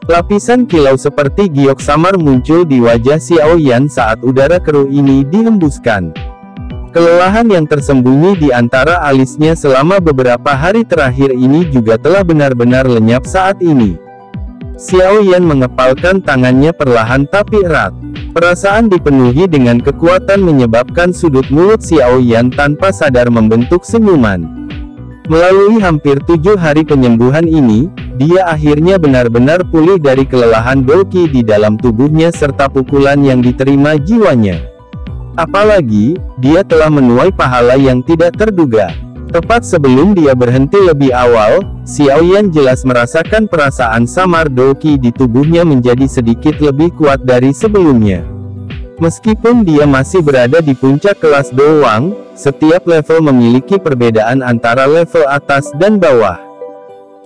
[SPEAKER 1] Lapisan kilau seperti giok samar muncul di wajah Xiao Yan saat udara keruh ini dihembuskan. Kelelahan yang tersembunyi di antara alisnya selama beberapa hari terakhir ini juga telah benar-benar lenyap saat ini. Xiao Yan mengepalkan tangannya perlahan tapi erat. Perasaan dipenuhi dengan kekuatan menyebabkan sudut mulut Xiao Yan tanpa sadar membentuk senyuman. Melalui hampir 7 hari penyembuhan ini, dia akhirnya benar-benar pulih dari kelelahan Douqi di dalam tubuhnya serta pukulan yang diterima jiwanya. Apalagi, dia telah menuai pahala yang tidak terduga. Tepat sebelum dia berhenti lebih awal, Xiao Yan jelas merasakan perasaan samar Douqi di tubuhnya menjadi sedikit lebih kuat dari sebelumnya. Meskipun dia masih berada di puncak kelas Douwang, setiap level memiliki perbedaan antara level atas dan bawah.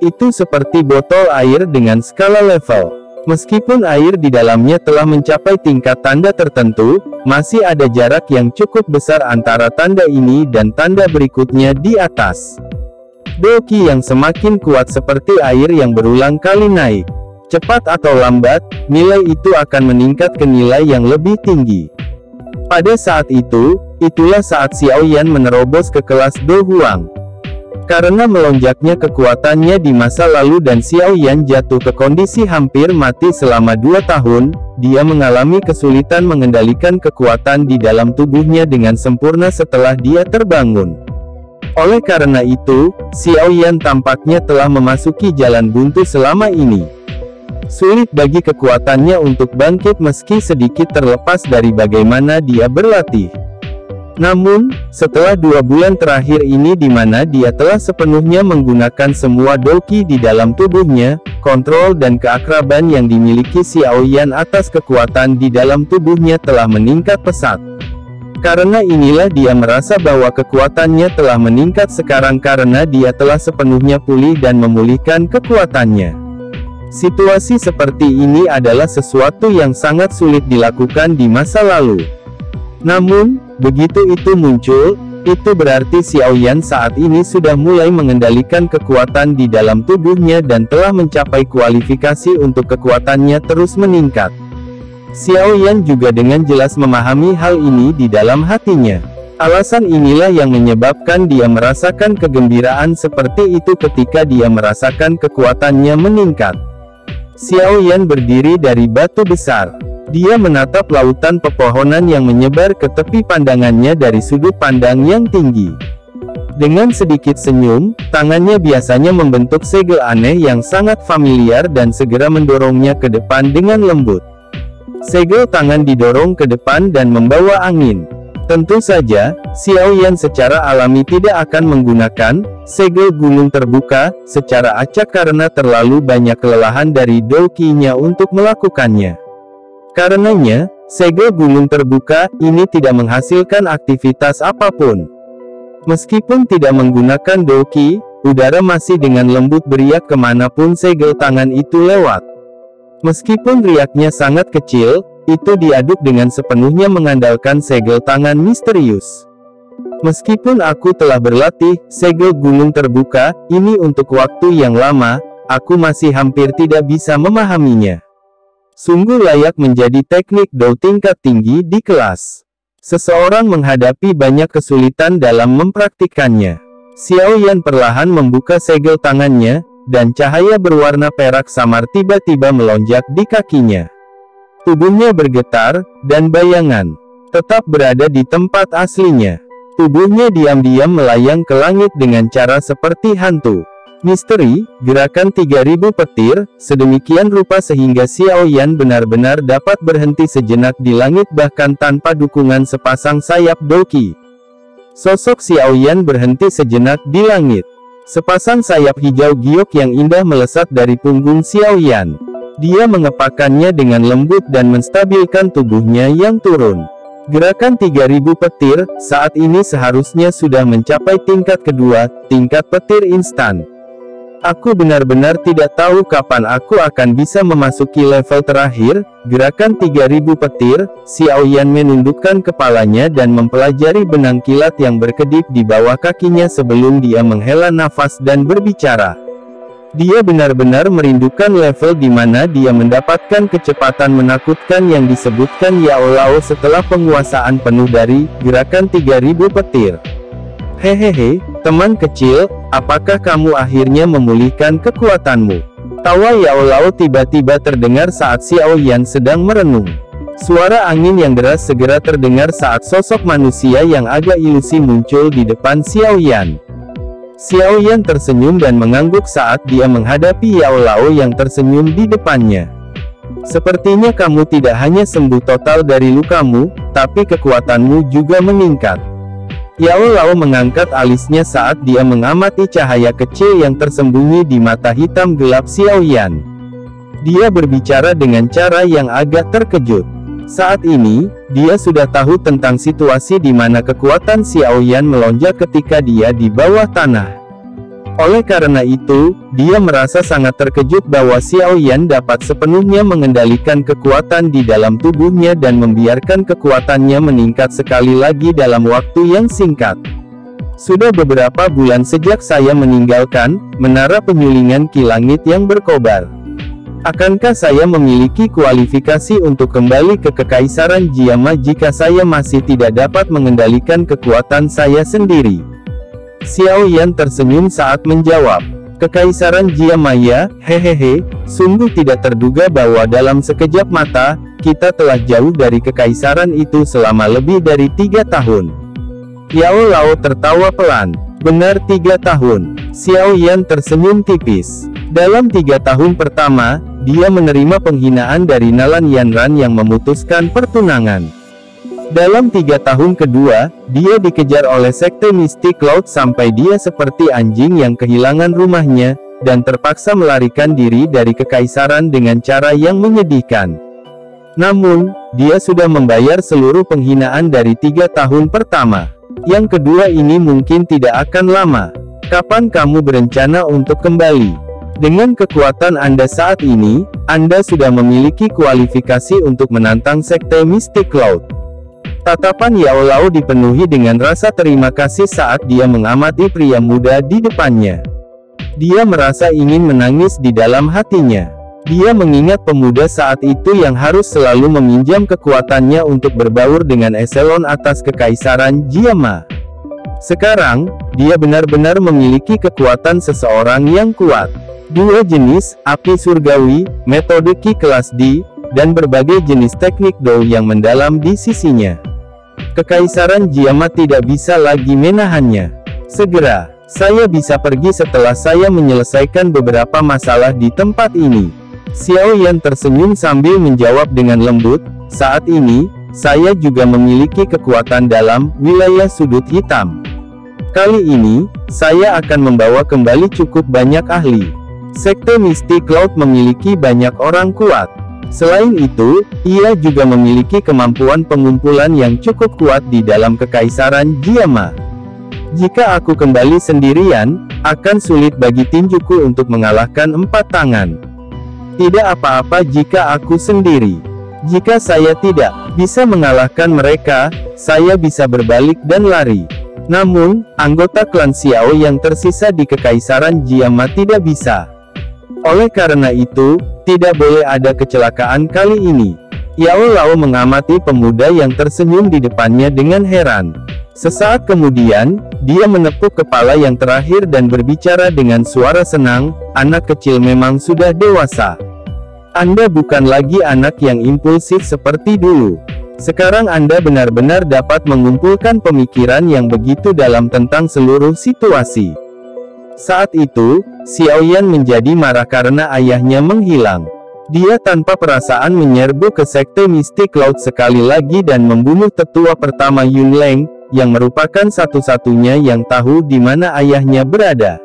[SPEAKER 1] Itu seperti botol air dengan skala level. Meskipun air di dalamnya telah mencapai tingkat tanda tertentu, masih ada jarak yang cukup besar antara tanda ini dan tanda berikutnya di atas. Douqi yang semakin kuat seperti air yang berulang kali naik. Cepat atau lambat, nilai itu akan meningkat ke nilai yang lebih tinggi. Pada saat itu, itulah saat Xiao Yan menerobos ke kelas Douwang. Karena melonjaknya kekuatannya di masa lalu dan Xiao Yan jatuh ke kondisi hampir mati selama 2 tahun, dia mengalami kesulitan mengendalikan kekuatan di dalam tubuhnya dengan sempurna setelah dia terbangun. Oleh karena itu, Xiao Yan tampaknya telah memasuki jalan buntu selama ini. Sulit bagi kekuatannya untuk bangkit meski sedikit terlepas dari bagaimana dia berlatih. Namun, setelah 2 bulan terakhir ini di mana dia telah sepenuhnya menggunakan semua Douqi di dalam tubuhnya, kontrol dan keakraban yang dimiliki Xiao Yan atas kekuatan di dalam tubuhnya telah meningkat pesat. Karena inilah dia merasa bahwa kekuatannya telah meningkat sekarang karena dia telah sepenuhnya pulih dan memulihkan kekuatannya. Situasi seperti ini adalah sesuatu yang sangat sulit dilakukan di masa lalu. Namun, begitu itu muncul, itu berarti Xiao Yan saat ini sudah mulai mengendalikan kekuatan di dalam tubuhnya dan telah mencapai kualifikasi untuk kekuatannya terus meningkat. Xiao Yan juga dengan jelas memahami hal ini di dalam hatinya. Alasan inilah yang menyebabkan dia merasakan kegembiraan seperti itu ketika dia merasakan kekuatannya meningkat. Xiao Yan berdiri dari batu besar. Dia menatap lautan pepohonan yang menyebar ke tepi pandangannya dari sudut pandang yang tinggi. Dengan sedikit senyum, tangannya biasanya membentuk segel aneh yang sangat familiar dan segera mendorongnya ke depan dengan lembut. Segel tangan didorong ke depan dan membawa angin. Tentu saja, Xiao Yan secara alami tidak akan menggunakan segel gunung terbuka secara acak karena terlalu banyak kelelahan dari Douqi-nya untuk melakukannya. Karenanya, segel gunung terbuka ini tidak menghasilkan aktivitas apapun. Meskipun tidak menggunakan Douqi, udara masih dengan lembut beriak kemanapun segel tangan itu lewat. Meskipun riaknya sangat kecil, itu diaduk dengan sepenuhnya mengandalkan segel tangan misterius. Meskipun aku telah berlatih segel gunung terbuka ini untuk waktu yang lama, aku masih hampir tidak bisa memahaminya. Sungguh layak menjadi teknik Dou tingkat tinggi di kelas. Seseorang menghadapi banyak kesulitan dalam mempraktikkannya. Xiao Yan perlahan membuka segel tangannya, dan cahaya berwarna perak samar tiba-tiba melonjak di kakinya. Tubuhnya bergetar, dan bayangan tetap berada di tempat aslinya. Tubuhnya diam-diam melayang ke langit dengan cara seperti hantu. Misteri, gerakan 3000 petir, sedemikian rupa sehingga Xiao Yan benar-benar dapat berhenti sejenak di langit bahkan tanpa dukungan sepasang sayap Douqi. Sosok Xiao Yan berhenti sejenak di langit. Sepasang sayap hijau giok yang indah melesat dari punggung Xiao Yan. Dia mengepakkannya dengan lembut dan menstabilkan tubuhnya yang turun. Gerakan 3000 petir, saat ini seharusnya sudah mencapai tingkat kedua, tingkat petir instan. Aku benar-benar tidak tahu kapan aku akan bisa memasuki level terakhir, gerakan 3000 petir. Xiao Yan menundukkan kepalanya dan mempelajari benang kilat yang berkedip di bawah kakinya sebelum dia menghela nafas dan berbicara. Dia benar-benar merindukan level di mana dia mendapatkan kecepatan menakutkan yang disebutkan Yao Lao setelah penguasaan penuh dari gerakan 3000 petir. Hehehe, teman kecil, apakah kamu akhirnya memulihkan kekuatanmu? Tawa Yao Lao tiba-tiba terdengar saat Xiao Yan sedang merenung. Suara angin yang deras segera terdengar saat sosok manusia yang agak ilusi muncul di depan Xiao Yan. Xiao Yan tersenyum dan mengangguk saat dia menghadapi Yao Lao yang tersenyum di depannya. Sepertinya kamu tidak hanya sembuh total dari lukamu, tapi kekuatanmu juga meningkat. Yao Lao mengangkat alisnya saat dia mengamati cahaya kecil yang tersembunyi di mata hitam gelap Xiao Yan. Dia berbicara dengan cara yang agak terkejut. Saat ini, dia sudah tahu tentang situasi di mana kekuatan Xiao Yan melonjak ketika dia di bawah tanah. Oleh karena itu, dia merasa sangat terkejut bahwa Xiao Yan dapat sepenuhnya mengendalikan kekuatan di dalam tubuhnya dan membiarkan kekuatannya meningkat sekali lagi dalam waktu yang singkat. Sudah beberapa bulan sejak saya meninggalkan menara penyulingan Ki Langit yang berkobar. Akankah saya memiliki kualifikasi untuk kembali ke Kekaisaran Jiama jika saya masih tidak dapat mengendalikan kekuatan saya sendiri? Xiao Yan tersenyum saat menjawab. Kekaisaran Jiama ya, hehehe, sungguh tidak terduga bahwa dalam sekejap mata, kita telah jauh dari kekaisaran itu selama lebih dari 3 tahun. Yao Lao tertawa pelan. Benar 3 tahun. Xiao Yan tersenyum tipis. Dalam 3 tahun pertama, dia menerima penghinaan dari Nalan Yanran yang memutuskan pertunangan. Dalam 3 tahun kedua, dia dikejar oleh Sekte Mystic Cloud sampai dia seperti anjing yang kehilangan rumahnya, dan terpaksa melarikan diri dari kekaisaran dengan cara yang menyedihkan. Namun, dia sudah membayar seluruh penghinaan dari 3 tahun pertama. Yang kedua ini mungkin tidak akan lama. Kapan kamu berencana untuk kembali? Dengan kekuatan Anda saat ini, Anda sudah memiliki kualifikasi untuk menantang Sekte Mystic Cloud. Tatapan Yao Lao dipenuhi dengan rasa terima kasih saat dia mengamati pria muda di depannya. Dia merasa ingin menangis di dalam hatinya. Dia mengingat pemuda saat itu yang harus selalu meminjam kekuatannya untuk berbaur dengan eselon atas Kekaisaran Jiama. Sekarang, dia benar-benar memiliki kekuatan seseorang yang kuat. Dua jenis, api surgawi, metode Ki kelas D, dan berbagai jenis teknik Dou yang mendalam di sisinya. Kekaisaran Jiama tidak bisa lagi menahannya. Segera, saya bisa pergi setelah saya menyelesaikan beberapa masalah di tempat ini. Xiao Yan tersenyum sambil menjawab dengan lembut, saat ini, saya juga memiliki kekuatan dalam wilayah sudut hitam. Kali ini, saya akan membawa kembali cukup banyak ahli. Sekte Mystic Cloud memiliki banyak orang kuat. Selain itu, ia juga memiliki kemampuan pengumpulan yang cukup kuat di dalam Kekaisaran Jiama. Jika aku kembali sendirian, akan sulit bagi tinjuku untuk mengalahkan 4 tangan. Tidak apa-apa jika aku sendiri. Jika saya tidak bisa mengalahkan mereka, saya bisa berbalik dan lari. Namun, anggota klan Xiao yang tersisa di Kekaisaran Jiama tidak bisa. Oleh karena itu, tidak boleh ada kecelakaan kali ini. Yao Lao mengamati pemuda yang tersenyum di depannya dengan heran. Sesaat kemudian, dia menepuk kepala yang terakhir dan berbicara dengan suara senang, anak kecil memang sudah dewasa. Anda bukan lagi anak yang impulsif seperti dulu. Sekarang Anda benar-benar dapat mengumpulkan pemikiran yang begitu dalam tentang seluruh situasi. Saat itu, Xiao Yan menjadi marah karena ayahnya menghilang. Dia tanpa perasaan menyerbu ke Sekte Mystic Cloud sekali lagi dan membunuh tetua pertama Yun Leng, yang merupakan satu-satunya yang tahu di mana ayahnya berada.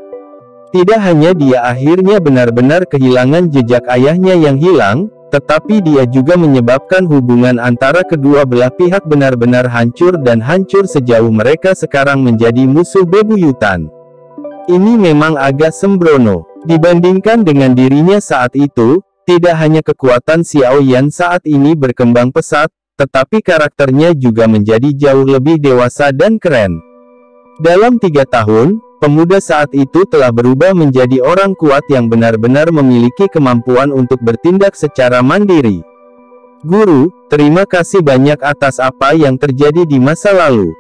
[SPEAKER 1] Tidak hanya dia akhirnya benar-benar kehilangan jejak ayahnya yang hilang, tetapi dia juga menyebabkan hubungan antara kedua belah pihak benar-benar hancur dan hancur sejauh mereka sekarang menjadi musuh bebuyutan. Ini memang agak sembrono. Dibandingkan dengan dirinya saat itu, tidak hanya kekuatan Xiao Yan saat ini berkembang pesat, tetapi karakternya juga menjadi jauh lebih dewasa dan keren. Dalam 3 tahun, pemuda saat itu telah berubah menjadi orang kuat yang benar-benar memiliki kemampuan untuk bertindak secara mandiri. Guru, terima kasih banyak atas apa yang terjadi di masa lalu.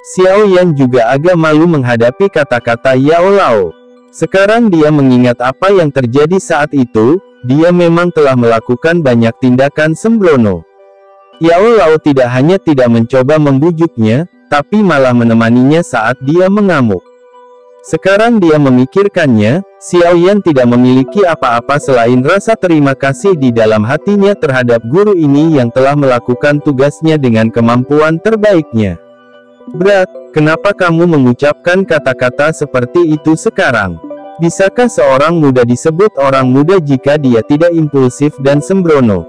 [SPEAKER 1] Xiao Yan juga agak malu menghadapi kata-kata Yao Lao. Sekarang dia mengingat apa yang terjadi saat itu, dia memang telah melakukan banyak tindakan sembrono. Yao Lao tidak hanya tidak mencoba membujuknya, tapi malah menemaninya saat dia mengamuk. Sekarang dia memikirkannya, Xiao Yan tidak memiliki apa-apa selain rasa terima kasih di dalam hatinya terhadap guru ini yang telah melakukan tugasnya dengan kemampuan terbaiknya. Berat, kenapa kamu mengucapkan kata-kata seperti itu sekarang? Bisakah seorang muda disebut orang muda jika dia tidak impulsif dan sembrono?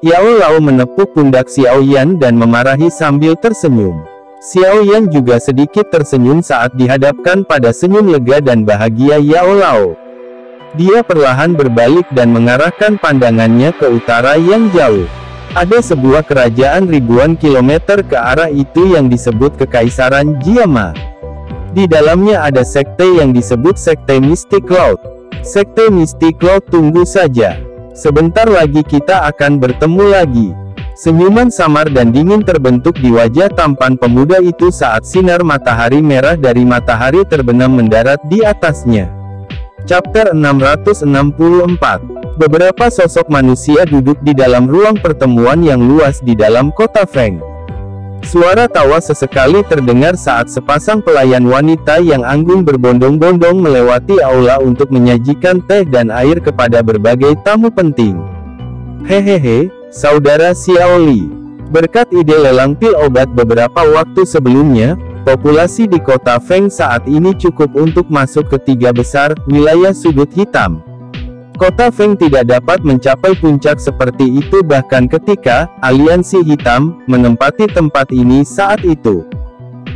[SPEAKER 1] Yao Lao menepuk pundak Xiao Yan dan memarahi sambil tersenyum. Xiao Yan juga sedikit tersenyum saat dihadapkan pada senyum lega dan bahagia Yao Lao. Dia perlahan berbalik dan mengarahkan pandangannya ke utara yang jauh. Ada sebuah kerajaan ribuan kilometer ke arah itu yang disebut Kekaisaran Jiama. Di dalamnya ada sekte yang disebut Sekte Mystic Cloud. Sekte Mystic Cloud tunggu saja. Sebentar lagi kita akan bertemu lagi. Senyuman samar dan dingin terbentuk di wajah tampan pemuda itu saat sinar matahari merah dari matahari terbenam mendarat di atasnya. Chapter 664. Beberapa sosok manusia duduk di dalam ruang pertemuan yang luas di dalam kota Feng. Suara tawa sesekali terdengar saat sepasang pelayan wanita yang anggun berbondong-bondong melewati aula untuk menyajikan teh dan air kepada berbagai tamu penting. Hehehe, saudara Xiao Li. Berkat ide lelang pil obat beberapa waktu sebelumnya, populasi di kota Feng saat ini cukup untuk masuk ke 3 besar wilayah sudut hitam. Kota Feng tidak dapat mencapai puncak seperti itu bahkan ketika Aliansi Hitam menempati tempat ini saat itu.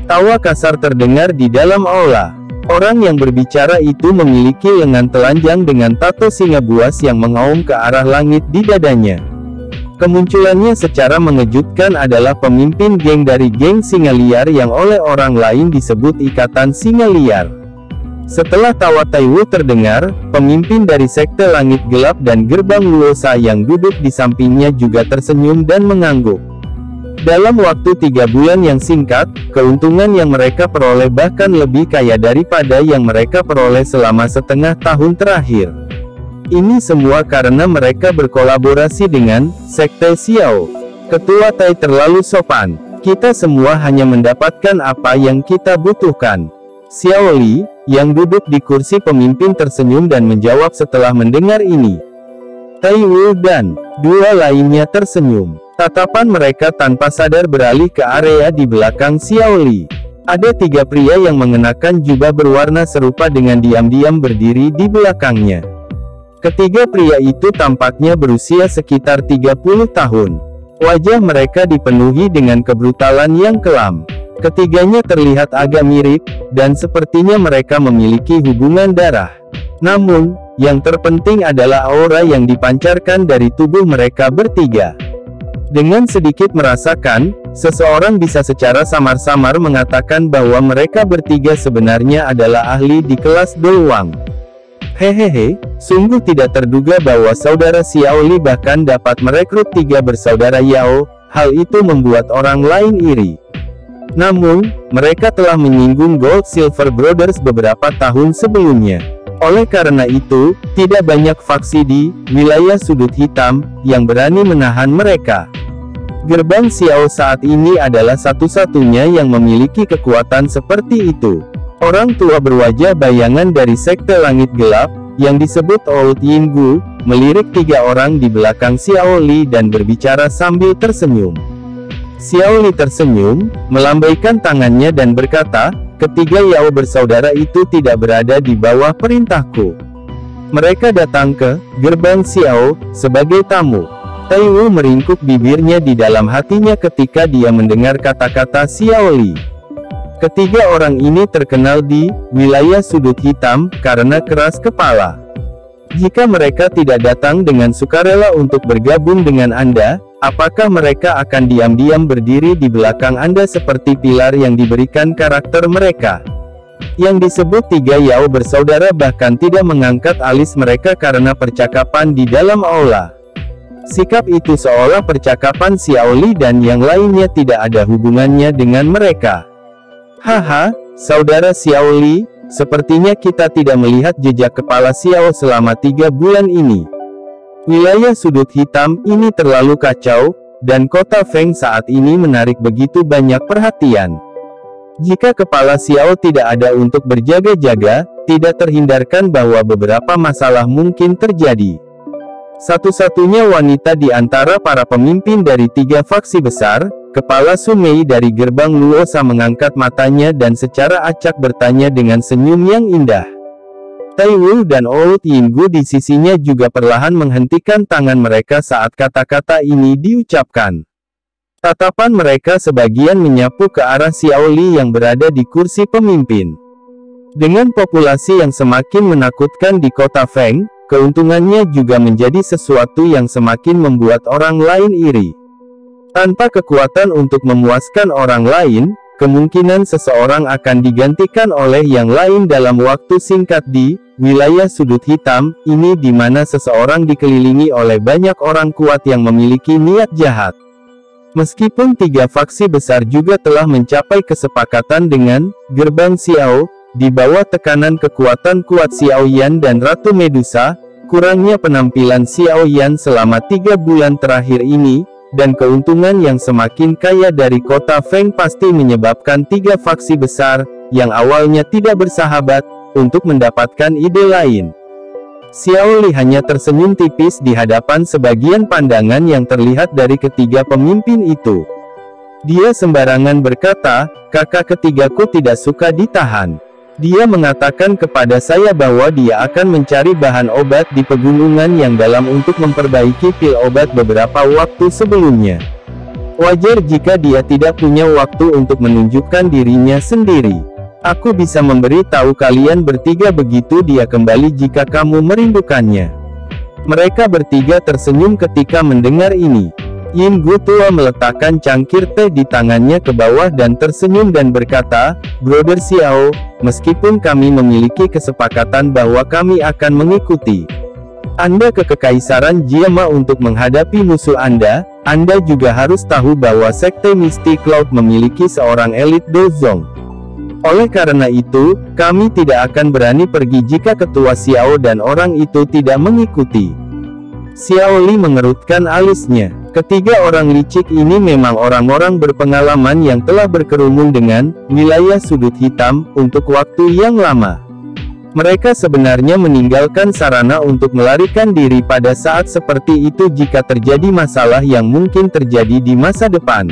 [SPEAKER 1] Tawa kasar terdengar di dalam aula. Orang yang berbicara itu memiliki lengan telanjang dengan tato singa buas yang mengaum ke arah langit di dadanya. Kemunculannya secara mengejutkan adalah pemimpin geng dari geng singa liar yang oleh orang lain disebut Ikatan Singa Liar. Setelah tawa Taiwu terdengar, pemimpin dari Sekte Langit Gelap dan Gerbang Luosa yang duduk di sampingnya juga tersenyum dan mengangguk. Dalam waktu 3 bulan yang singkat, keuntungan yang mereka peroleh bahkan lebih kaya daripada yang mereka peroleh selama setengah tahun terakhir. Ini semua karena mereka berkolaborasi dengan Sekte Xiao. Ketua Tai terlalu sopan. Kita semua hanya mendapatkan apa yang kita butuhkan. Xiao Li, yang duduk di kursi pemimpin tersenyum dan menjawab setelah mendengar ini. Tai Wu dan dua lainnya tersenyum. Tatapan mereka tanpa sadar beralih ke area di belakang Xiao Li. Ada 3 pria yang mengenakan jubah berwarna serupa dengan diam-diam berdiri di belakangnya. Ketiga pria itu tampaknya berusia sekitar 30 tahun. Wajah mereka dipenuhi dengan kebrutalan yang kelam. Ketiganya terlihat agak mirip, dan sepertinya mereka memiliki hubungan darah. Namun, yang terpenting adalah aura yang dipancarkan dari tubuh mereka bertiga. Dengan sedikit merasakan, seseorang bisa secara samar-samar mengatakan bahwa mereka bertiga sebenarnya adalah ahli di kelas Doluang. Hehehe, sungguh tidak terduga bahwa saudara Xiao Li bahkan dapat merekrut 3 bersaudara Yao, hal itu membuat orang lain iri. Namun, mereka telah menyinggung Gold Silver Brothers beberapa tahun sebelumnya. Oleh karena itu, tidak banyak faksi di wilayah sudut hitam yang berani menahan mereka. Gerbang Xiao saat ini adalah satu-satunya yang memiliki kekuatan seperti itu. Orang tua berwajah bayangan dari Sekte Langit Gelap, yang disebut Old Yinggu, melirik 3 orang di belakang Xiao Li dan berbicara sambil tersenyum. Xiao Li tersenyum, melambaikan tangannya dan berkata, "Ketiga Yao bersaudara itu tidak berada di bawah perintahku. Mereka datang ke gerbang Xiao sebagai tamu." Tai Wu meringkuk bibirnya di dalam hatinya ketika dia mendengar kata-kata Xiao Li. Ketiga orang ini terkenal di wilayah sudut hitam karena keras kepala. Jika mereka tidak datang dengan sukarela untuk bergabung dengan Anda, apakah mereka akan diam-diam berdiri di belakang Anda seperti pilar yang diberikan karakter mereka? Yang disebut 3 Yao bersaudara bahkan tidak mengangkat alis mereka karena percakapan di dalam aula. Sikap itu seolah percakapan Xiao Li dan yang lainnya tidak ada hubungannya dengan mereka. Haha, saudara Xiao Li, sepertinya kita tidak melihat jejak kepala Xiao selama 3 bulan ini. Wilayah sudut hitam ini terlalu kacau, dan kota Feng saat ini menarik begitu banyak perhatian. Jika kepala Xiao tidak ada untuk berjaga-jaga, tidak terhindarkan bahwa beberapa masalah mungkin terjadi. Satu-satunya wanita di antara para pemimpin dari 3 faksi besar, Kepala Sun Mei dari gerbang Luosa mengangkat matanya dan secara acak bertanya dengan senyum yang indah. Tai Wu dan Old Yinggu di sisinya juga perlahan menghentikan tangan mereka saat kata-kata ini diucapkan. Tatapan mereka sebagian menyapu ke arah Xiao Li yang berada di kursi pemimpin. Dengan populasi yang semakin menakutkan di kota Feng, keuntungannya juga menjadi sesuatu yang semakin membuat orang lain iri. Tanpa kekuatan untuk memuaskan orang lain, kemungkinan seseorang akan digantikan oleh yang lain dalam waktu singkat di wilayah sudut hitam ini di mana seseorang dikelilingi oleh banyak orang kuat yang memiliki niat jahat. Meskipun 3 faksi besar juga telah mencapai kesepakatan dengan gerbang Xiao, di bawah tekanan kekuatan kuat Xiao Yan dan Ratu Medusa, kurangnya penampilan Xiao Yan selama 3 bulan terakhir ini, dan keuntungan yang semakin kaya dari kota Feng pasti menyebabkan 3 faksi besar, yang awalnya tidak bersahabat, untuk mendapatkan ide lain. Xiao Li hanya tersenyum tipis di hadapan sebagian pandangan yang terlihat dari ketiga pemimpin itu. Dia sembarangan berkata, "Kakak ketigaku tidak suka ditahan. Dia mengatakan kepada saya bahwa dia akan mencari bahan obat di pegunungan yang dalam untuk memperbaiki pil obat beberapa waktu sebelumnya. Wajar jika dia tidak punya waktu untuk menunjukkan dirinya sendiri. Aku bisa memberi tahu kalian bertiga begitu dia kembali jika kamu merindukannya." Mereka bertiga tersenyum ketika mendengar ini. Yinggu tua meletakkan cangkir teh di tangannya ke bawah dan tersenyum dan berkata, "Brother Xiao, meskipun kami memiliki kesepakatan bahwa kami akan mengikuti Anda ke Kekaisaran Jiama untuk menghadapi musuh Anda juga harus tahu bahwa Sekte Misty Cloud memiliki seorang elit Dozong. Oleh karena itu, kami tidak akan berani pergi jika ketua Xiao dan orang itu tidak mengikuti. Xiao Li mengerutkan alisnya. Ketiga orang licik ini memang orang-orang berpengalaman yang telah berkerumun dengan wilayah sudut hitam untuk waktu yang lama. Mereka sebenarnya meninggalkan sarana untuk melarikan diri pada saat seperti itu jika terjadi masalah yang mungkin terjadi di masa depan.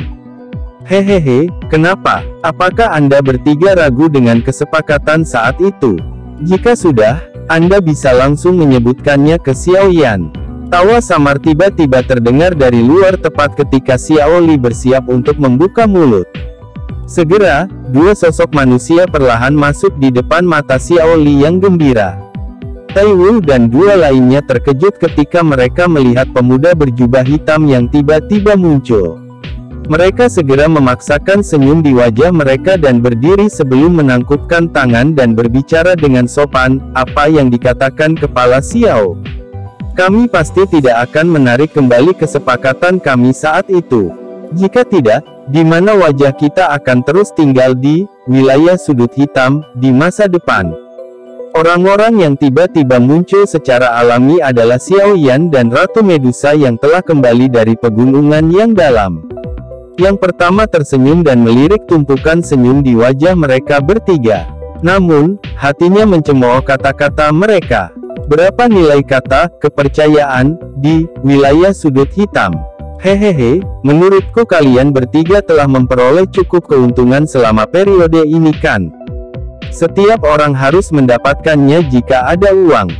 [SPEAKER 1] Hehehe, kenapa? Apakah Anda bertiga ragu dengan kesepakatan saat itu? Jika sudah, Anda bisa langsung menyebutkannya ke Xiao Yan. Tawa samar tiba-tiba terdengar dari luar tepat ketika Xiao Li bersiap untuk membuka mulut. Segera, dua sosok manusia perlahan masuk di depan mata Xiao Li yang gembira. Tai Wu dan dua lainnya terkejut ketika mereka melihat pemuda berjubah hitam yang tiba-tiba muncul. Mereka segera memaksakan senyum di wajah mereka dan berdiri sebelum menangkupkan tangan dan berbicara dengan sopan. Apa yang dikatakan kepala Xiao? Kami pasti tidak akan menarik kembali kesepakatan kami saat itu. Jika tidak, di mana wajah kita akan terus tinggal di wilayah sudut hitam di masa depan. Orang-orang yang tiba-tiba muncul secara alami adalah Xiao Yan dan Ratu Medusa yang telah kembali dari pegunungan yang dalam. Yang pertama tersenyum dan melirik tumpukan senyum di wajah mereka bertiga. Namun, hatinya mencemooh kata-kata mereka. Berapa nilai kata kepercayaan di wilayah sudut hitam? Hehehe, menurutku kalian bertiga telah memperoleh cukup keuntungan selama periode ini kan? Setiap orang harus mendapatkannya jika ada uang.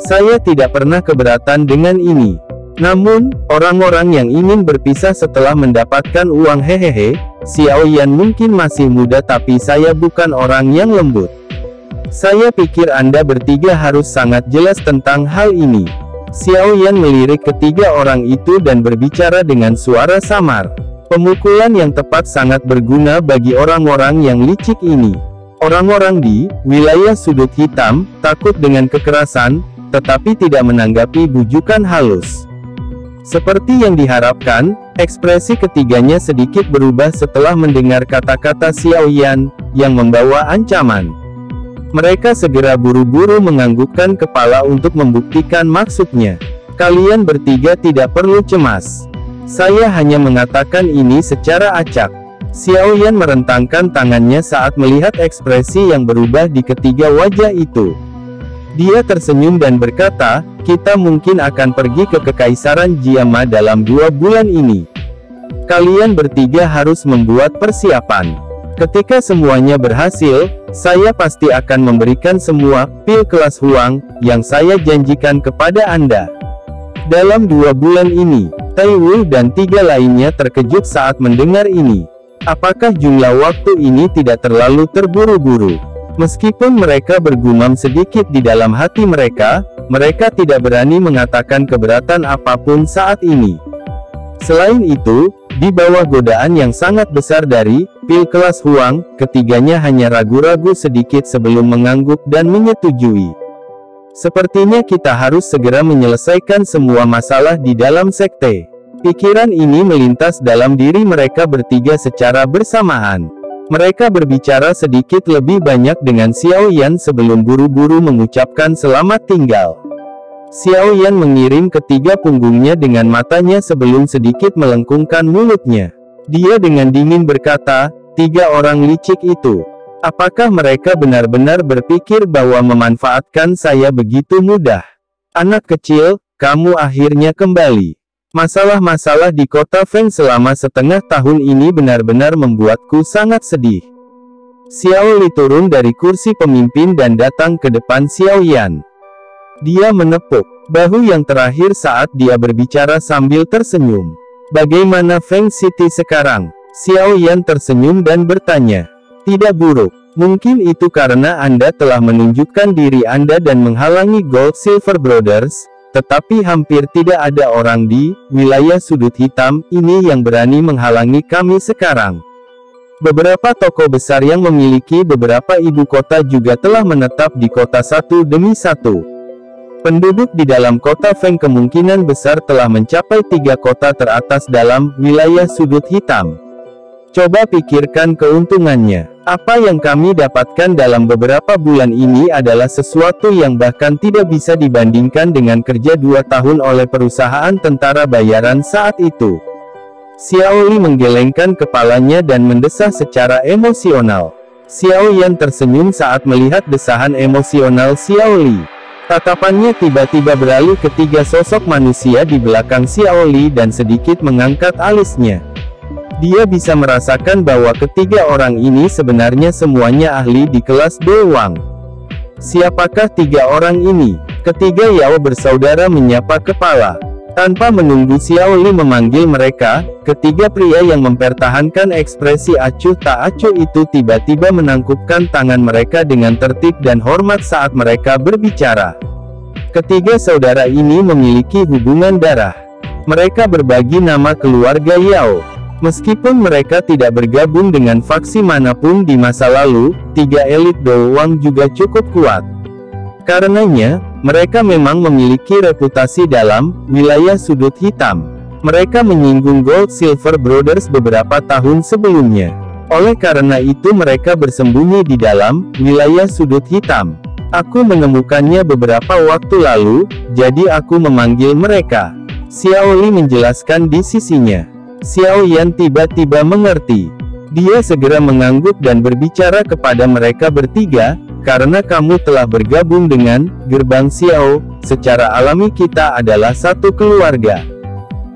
[SPEAKER 1] Saya tidak pernah keberatan dengan ini. Namun, orang-orang yang ingin berpisah setelah mendapatkan uang hehehe, Xiao Yan mungkin masih muda tapi saya bukan orang yang lembut. Saya pikir Anda bertiga harus sangat jelas tentang hal ini. Xiao Yan melirik ketiga orang itu dan berbicara dengan suara samar. Pemukulan yang tepat sangat berguna bagi orang-orang yang licik ini. Orang-orang di wilayah sudut hitam takut dengan kekerasan, tetapi tidak menanggapi bujukan halus. Seperti yang diharapkan, ekspresi ketiganya sedikit berubah setelah mendengar kata-kata Xiao Yan, yang membawa ancaman. Mereka segera buru-buru menganggukkan kepala untuk membuktikan maksudnya. Kalian bertiga tidak perlu cemas. Saya hanya mengatakan ini secara acak. Xiao Yan merentangkan tangannya saat melihat ekspresi yang berubah di ketiga wajah itu. Dia tersenyum dan berkata, kita mungkin akan pergi ke Kekaisaran Jiama dalam 2 bulan ini. Kalian bertiga harus membuat persiapan. Ketika semuanya berhasil, saya pasti akan memberikan semua pil kelas Huang yang saya janjikan kepada Anda. Dalam 2 bulan ini, Tai Wu dan 3 lainnya terkejut saat mendengar ini. Apakah jumlah waktu ini tidak terlalu terburu-buru? Meskipun mereka bergumam sedikit di dalam hati mereka, mereka tidak berani mengatakan keberatan apapun saat ini. Selain itu, di bawah godaan yang sangat besar dari pil kelas Huang, ketiganya hanya ragu-ragu sedikit sebelum mengangguk dan menyetujui. Sepertinya kita harus segera menyelesaikan semua masalah di dalam sekte. Pikiran ini melintas dalam diri mereka bertiga secara bersamaan. Mereka berbicara sedikit lebih banyak dengan Xiao Yan sebelum buru-buru mengucapkan selamat tinggal. Xiao Yan mengirim ketiga punggungnya dengan matanya sebelum sedikit melengkungkan mulutnya. Dia dengan dingin berkata, 3 orang licik itu. Apakah mereka benar-benar berpikir bahwa memanfaatkan saya begitu mudah? Anak kecil, kamu akhirnya kembali. Masalah-masalah di kota Feng selama setengah tahun ini benar-benar membuatku sangat sedih. Xiao Li turun dari kursi pemimpin dan datang ke depan Xiao Yan. Dia menepuk bahu yang terakhir saat dia berbicara sambil tersenyum. Bagaimana Feng City sekarang? Xiao Yan tersenyum dan bertanya. Tidak buruk. Mungkin itu karena Anda telah menunjukkan diri Anda dan menghalangi Gold Silver Brothers. Tetapi hampir tidak ada orang di wilayah sudut hitam ini yang berani menghalangi kami sekarang. Beberapa toko besar yang memiliki beberapa ibu kota juga telah menetap di kota satu demi satu. Penduduk di dalam kota Feng kemungkinan besar telah mencapai 3 kota teratas dalam wilayah sudut hitam. Coba pikirkan keuntungannya. Apa yang kami dapatkan dalam beberapa bulan ini adalah sesuatu yang bahkan tidak bisa dibandingkan dengan kerja 2 tahun oleh perusahaan tentara bayaran saat itu. Xiao Li menggelengkan kepalanya dan mendesah secara emosional. Xiao Yan tersenyum saat melihat desahan emosional Xiao Li. Tatapannya tiba-tiba beralih ke 3 sosok manusia di belakang Xiao Li dan sedikit mengangkat alisnya. Dia bisa merasakan bahwa ketiga orang ini sebenarnya semuanya ahli di kelas Dewang. Siapakah 3 orang ini? Ketiga Yao bersaudara menyapa kepala. Tanpa menunggu Xiao Li memanggil mereka, ketiga pria yang mempertahankan ekspresi acuh tak acuh itu tiba-tiba menangkupkan tangan mereka dengan tertib dan hormat saat mereka berbicara. Ketiga saudara ini memiliki hubungan darah. Mereka berbagi nama keluarga Yao. Meskipun mereka tidak bergabung dengan faksi manapun di masa lalu, 3 elit Dewang juga cukup kuat. Karenanya, mereka memang memiliki reputasi dalam wilayah sudut hitam. Mereka menyinggung Gold Silver Brothers beberapa tahun sebelumnya. Oleh karena itu mereka bersembunyi di dalam wilayah sudut hitam. Aku menemukannya beberapa waktu lalu, jadi aku memanggil mereka. Xiao Li menjelaskan di sisinya. Xiao Yan tiba-tiba mengerti. Dia segera mengangguk dan berbicara kepada mereka bertiga, karena kamu telah bergabung dengan Gerbang Xiao, secara alami kita adalah satu keluarga.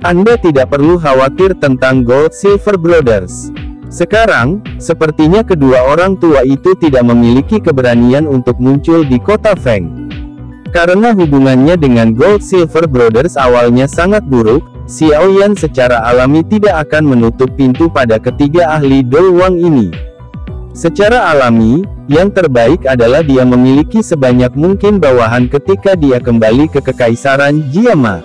[SPEAKER 1] Anda tidak perlu khawatir tentang Gold Silver Brothers. Sekarang, sepertinya kedua orang tua itu tidak memiliki keberanian untuk muncul di kota Feng. Karena hubungannya dengan Gold Silver Brothers awalnya sangat buruk, Xiao Yan secara alami tidak akan menutup pintu pada ketiga ahli Dewang ini. Secara alami, yang terbaik adalah dia memiliki sebanyak mungkin bawahan ketika dia kembali ke Kekaisaran Jiama.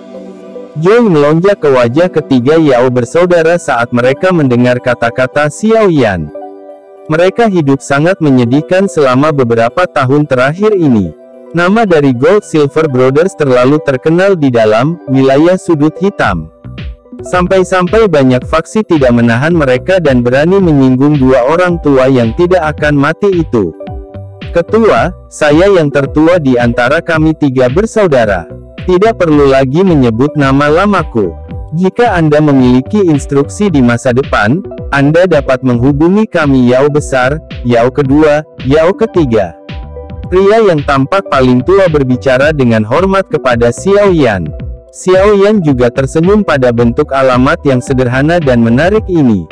[SPEAKER 1] Joy melonjak ke wajah ketiga Yao bersaudara saat mereka mendengar kata-kata Xiao Yan. Mereka hidup sangat menyedihkan selama beberapa tahun terakhir ini. Nama dari Gold Silver Brothers terlalu terkenal di dalam wilayah sudut hitam. Sampai-sampai banyak faksi tidak menahan mereka dan berani menyinggung 2 orang tua yang tidak akan mati itu. Ketua, saya yang tertua di antara kami 3 bersaudara. Tidak perlu lagi menyebut nama lamaku. Jika Anda memiliki instruksi di masa depan, Anda dapat menghubungi kami Yao besar, Yao kedua, Yao ketiga. Pria yang tampak paling tua berbicara dengan hormat kepada Xiao Yan. Xiao Yan juga tersenyum pada bentuk alamat yang sederhana dan menarik ini.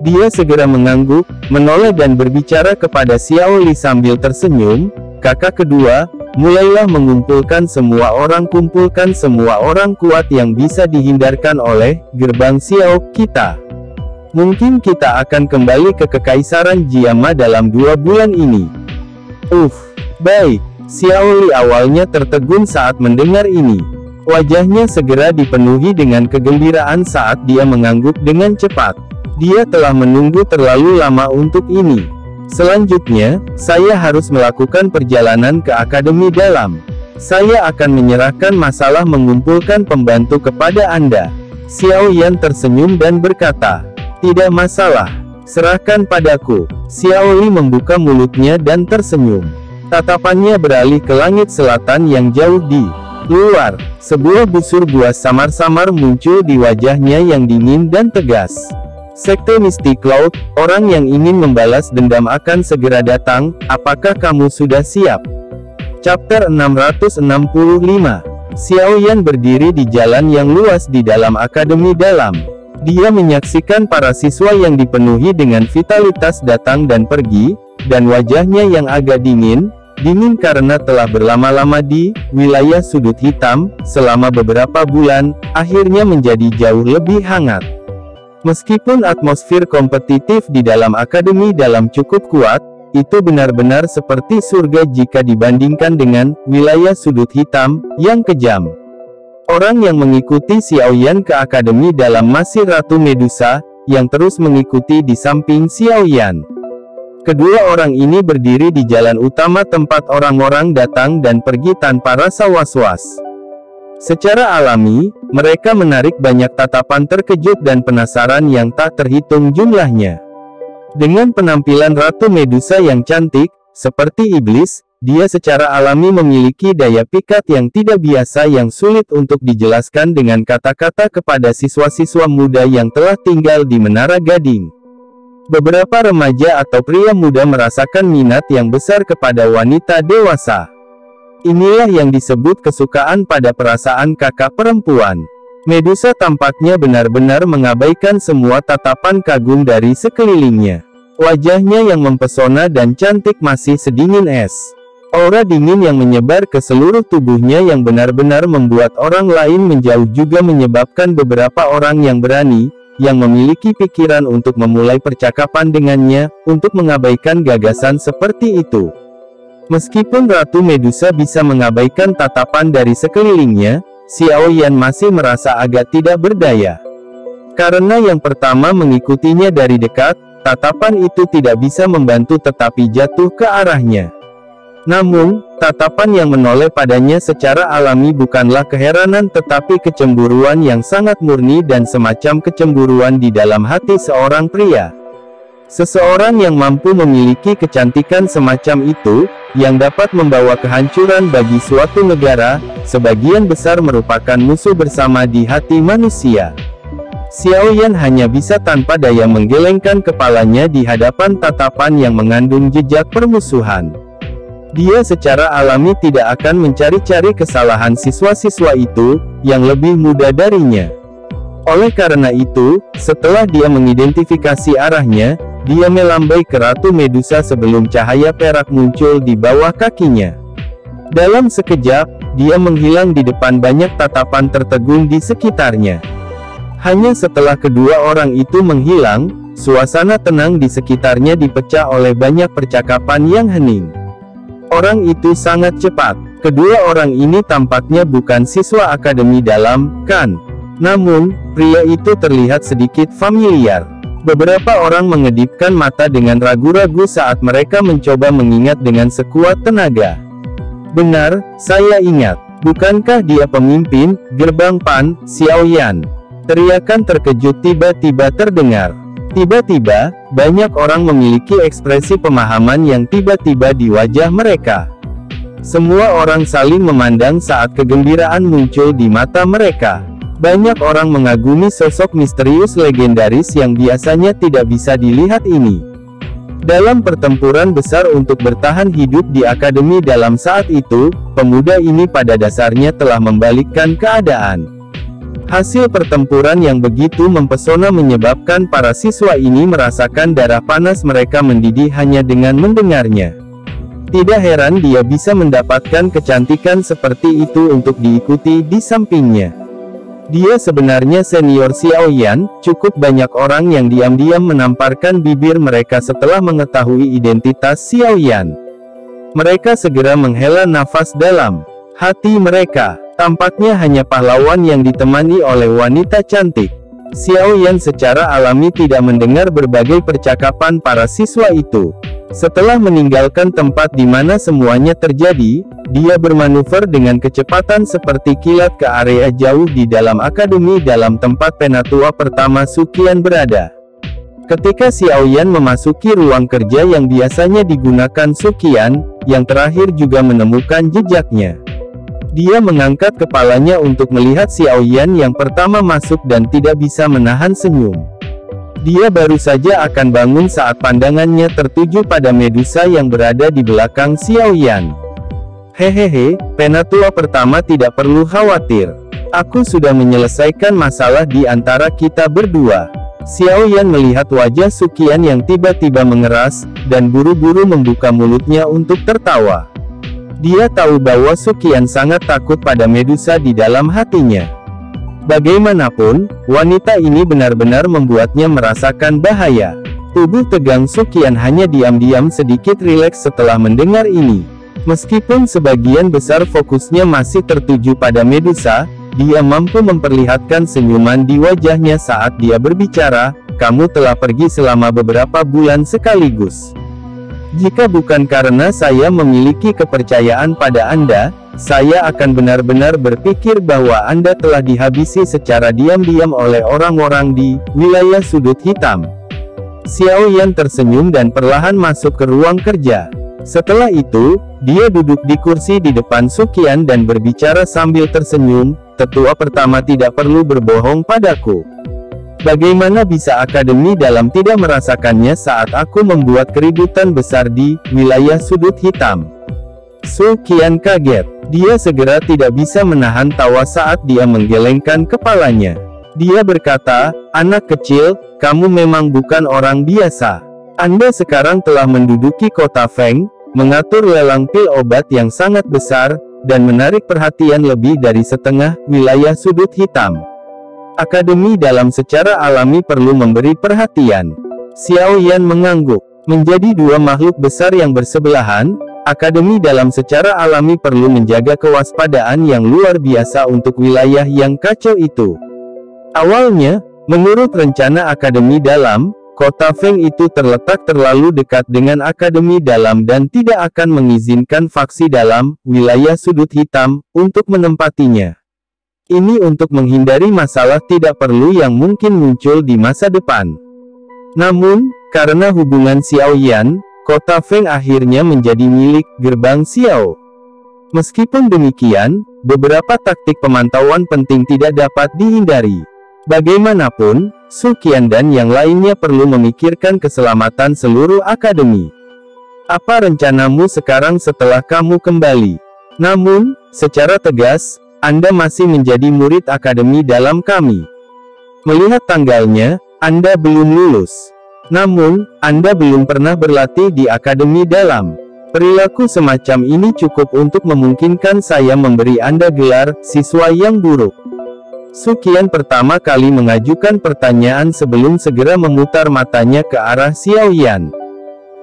[SPEAKER 1] Dia segera mengangguk, menoleh dan berbicara kepada Xiao Li sambil tersenyum, kakak kedua, mulailah mengumpulkan semua orang, kumpulkan semua orang kuat yang bisa dihindarkan oleh Gerbang Xiao kita. Mungkin kita akan kembali ke Kekaisaran Jiama dalam 2 bulan ini. Baik. Xiao Li awalnya tertegun saat mendengar ini. Wajahnya segera dipenuhi dengan kegembiraan saat dia mengangguk dengan cepat. Dia telah menunggu terlalu lama untuk ini. Selanjutnya, saya harus melakukan perjalanan ke Akademi Dalam. Saya akan menyerahkan masalah mengumpulkan pembantu kepada Anda. Xiao Yan tersenyum dan berkata, tidak masalah. Serahkan padaku. Xiao Li membuka mulutnya dan tersenyum. Tatapannya beralih ke langit selatan yang jauh di luar. Sebuah busur buas samar-samar muncul di wajahnya yang dingin dan tegas. Sekte Misty Cloud, orang yang ingin membalas dendam akan segera datang, apakah kamu sudah siap? Chapter 665. Xiao Yan berdiri di jalan yang luas di dalam Akademi Dalam. Dia menyaksikan para siswa yang dipenuhi dengan vitalitas datang dan pergi, dan wajahnya yang agak dingin karena telah berlama-lama di wilayah sudut hitam, selama beberapa bulan, akhirnya menjadi jauh lebih hangat. Meskipun atmosfer kompetitif di dalam Akademi Dalam cukup kuat, itu benar-benar seperti surga jika dibandingkan dengan wilayah sudut hitam yang kejam. Orang yang mengikuti Xiao Yan ke Akademi Dalam masih Ratu Medusa, yang terus mengikuti di samping Xiao Yan. Kedua orang ini berdiri di jalan utama tempat orang-orang datang dan pergi tanpa rasa was-was. Secara alami, mereka menarik banyak tatapan terkejut dan penasaran yang tak terhitung jumlahnya. Dengan penampilan Ratu Medusa yang cantik, seperti iblis, dia secara alami memiliki daya pikat yang tidak biasa yang sulit untuk dijelaskan dengan kata-kata kepada siswa-siswa muda yang telah tinggal di Menara Gading. Beberapa remaja atau pria muda merasakan minat yang besar kepada wanita dewasa. Inilah yang disebut kesukaan pada perasaan kakak perempuan. Medusa tampaknya benar-benar mengabaikan semua tatapan kagum dari sekelilingnya. Wajahnya yang mempesona dan cantik masih sedingin es. Aura dingin yang menyebar ke seluruh tubuhnya yang benar-benar membuat orang lain menjauh juga menyebabkan beberapa orang yang berani, yang memiliki pikiran untuk memulai percakapan dengannya, untuk mengabaikan gagasan seperti itu. Meskipun Ratu Medusa bisa mengabaikan tatapan dari sekelilingnya, Xiao Yan masih merasa agak tidak berdaya. Karena yang pertama mengikutinya dari dekat, tatapan itu tidak bisa membantu tetapi jatuh ke arahnya. Namun, tatapan yang menoleh padanya secara alami bukanlah keheranan tetapi kecemburuan yang sangat murni dan semacam kecemburuan di dalam hati seorang pria. Seseorang yang mampu memiliki kecantikan semacam itu, yang dapat membawa kehancuran bagi suatu negara, sebagian besar merupakan musuh bersama di hati manusia. Xiao Yan hanya bisa tanpa daya menggelengkan kepalanya di hadapan tatapan yang mengandung jejak permusuhan. Dia secara alami tidak akan mencari-cari kesalahan siswa-siswa itu, yang lebih muda darinya. Oleh karena itu, setelah dia mengidentifikasi arahnya, dia melambai ke Ratu Medusa sebelum cahaya perak muncul di bawah kakinya. Dalam sekejap, dia menghilang di depan banyak tatapan tertegun di sekitarnya. Hanya setelah kedua orang itu menghilang, suasana tenang di sekitarnya dipecah oleh banyak percakapan yang hening. Orang itu sangat cepat. Kedua orang ini tampaknya bukan siswa akademi dalam, kan? Namun, pria itu terlihat sedikit familiar. Beberapa orang mengedipkan mata dengan ragu-ragu saat mereka mencoba mengingat dengan sekuat tenaga. Benar, saya ingat. Bukankah dia pemimpin gerbang Pan, Xiao Yan? Teriakan terkejut tiba-tiba terdengar. Tiba-tiba, banyak orang memiliki ekspresi pemahaman yang tiba-tiba di wajah mereka. Semua orang saling memandang saat kegembiraan muncul di mata mereka. Banyak orang mengagumi sosok misterius legendaris yang biasanya tidak bisa dilihat ini. Dalam pertempuran besar untuk bertahan hidup di akademi dalam saat itu, pemuda ini pada dasarnya telah membalikkan keadaan. Hasil pertempuran yang begitu mempesona menyebabkan para siswa ini merasakan darah panas mereka mendidih hanya dengan mendengarnya. Tidak heran dia bisa mendapatkan kecantikan seperti itu untuk diikuti di sampingnya. Dia sebenarnya senior Xiao Yan, cukup banyak orang yang diam-diam menamparkan bibir mereka setelah mengetahui identitas Xiao Yan. Mereka segera menghela nafas dalam. Hati mereka, tampaknya hanya pahlawan yang ditemani oleh wanita cantik. Xiao Yan secara alami tidak mendengar berbagai percakapan para siswa itu. Setelah meninggalkan tempat di mana semuanya terjadi, dia bermanuver dengan kecepatan seperti kilat ke area jauh di dalam akademi dalam tempat penatua pertama Suqian berada. Ketika Xiao Yan memasuki ruang kerja yang biasanya digunakan Suqian, yang terakhir juga menemukan jejaknya. Dia mengangkat kepalanya untuk melihat Xiao Yan yang pertama masuk dan tidak bisa menahan senyum. Dia baru saja akan bangun saat pandangannya tertuju pada Medusa yang berada di belakang Xiao Yan. Hehehe, penatua pertama tidak perlu khawatir. Aku sudah menyelesaikan masalah di antara kita berdua. Xiao Yan melihat wajah Suqian yang tiba-tiba mengeras, dan buru-buru membuka mulutnya untuk tertawa. Dia tahu bahwa Suqian sangat takut pada Medusa di dalam hatinya. Bagaimanapun, wanita ini benar-benar membuatnya merasakan bahaya. Tubuh tegang Suqian hanya diam-diam sedikit rileks setelah mendengar ini. Meskipun sebagian besar fokusnya masih tertuju pada Medusa, dia mampu memperlihatkan senyuman di wajahnya saat dia berbicara, "Kamu telah pergi selama beberapa bulan sekaligus. Jika bukan karena saya memiliki kepercayaan pada Anda, saya akan benar-benar berpikir bahwa Anda telah dihabisi secara diam-diam oleh orang-orang di wilayah sudut hitam. Xiao Yan tersenyum dan perlahan masuk ke ruang kerja. Setelah itu, dia duduk di kursi di depan Su Qian dan berbicara sambil tersenyum, "Tetua pertama tidak perlu berbohong padaku. Bagaimana bisa Akademi Dalam tidak merasakannya saat aku membuat keributan besar di wilayah sudut hitam?" Su Qian kaget. Dia segera tidak bisa menahan tawa saat dia menggelengkan kepalanya. Dia berkata, "Anak kecil, kamu memang bukan orang biasa. Anda sekarang telah menduduki kota Feng, mengatur lelang pil obat yang sangat besar, dan menarik perhatian lebih dari setengah wilayah sudut hitam. Akademi Dalam secara alami perlu memberi perhatian." Xiao Yan mengangguk. Menjadi dua makhluk besar yang bersebelahan, Akademi Dalam secara alami perlu menjaga kewaspadaan yang luar biasa untuk wilayah yang kacau itu. Awalnya, menurut rencana Akademi Dalam, kota Feng itu terletak terlalu dekat dengan Akademi Dalam dan tidak akan mengizinkan faksi dalam wilayah sudut hitam untuk menempatinya. Ini untuk menghindari masalah tidak perlu yang mungkin muncul di masa depan. Namun, karena hubungan Xiao Yan, kota Feng akhirnya menjadi milik Gerbang Xiao. Meskipun demikian, beberapa taktik pemantauan penting tidak dapat dihindari. Bagaimanapun, Su Qian dan yang lainnya perlu memikirkan keselamatan seluruh akademi. Apa rencanamu sekarang setelah kamu kembali? Namun, secara tegas, Anda masih menjadi murid Akademi Dalam kami. Melihat tanggalnya, Anda belum lulus. Namun, Anda belum pernah berlatih di Akademi Dalam. Perilaku semacam ini cukup untuk memungkinkan saya memberi Anda gelar siswa yang buruk. Su Qian pertama kali mengajukan pertanyaan sebelum segera memutar matanya ke arah Xiao Yan.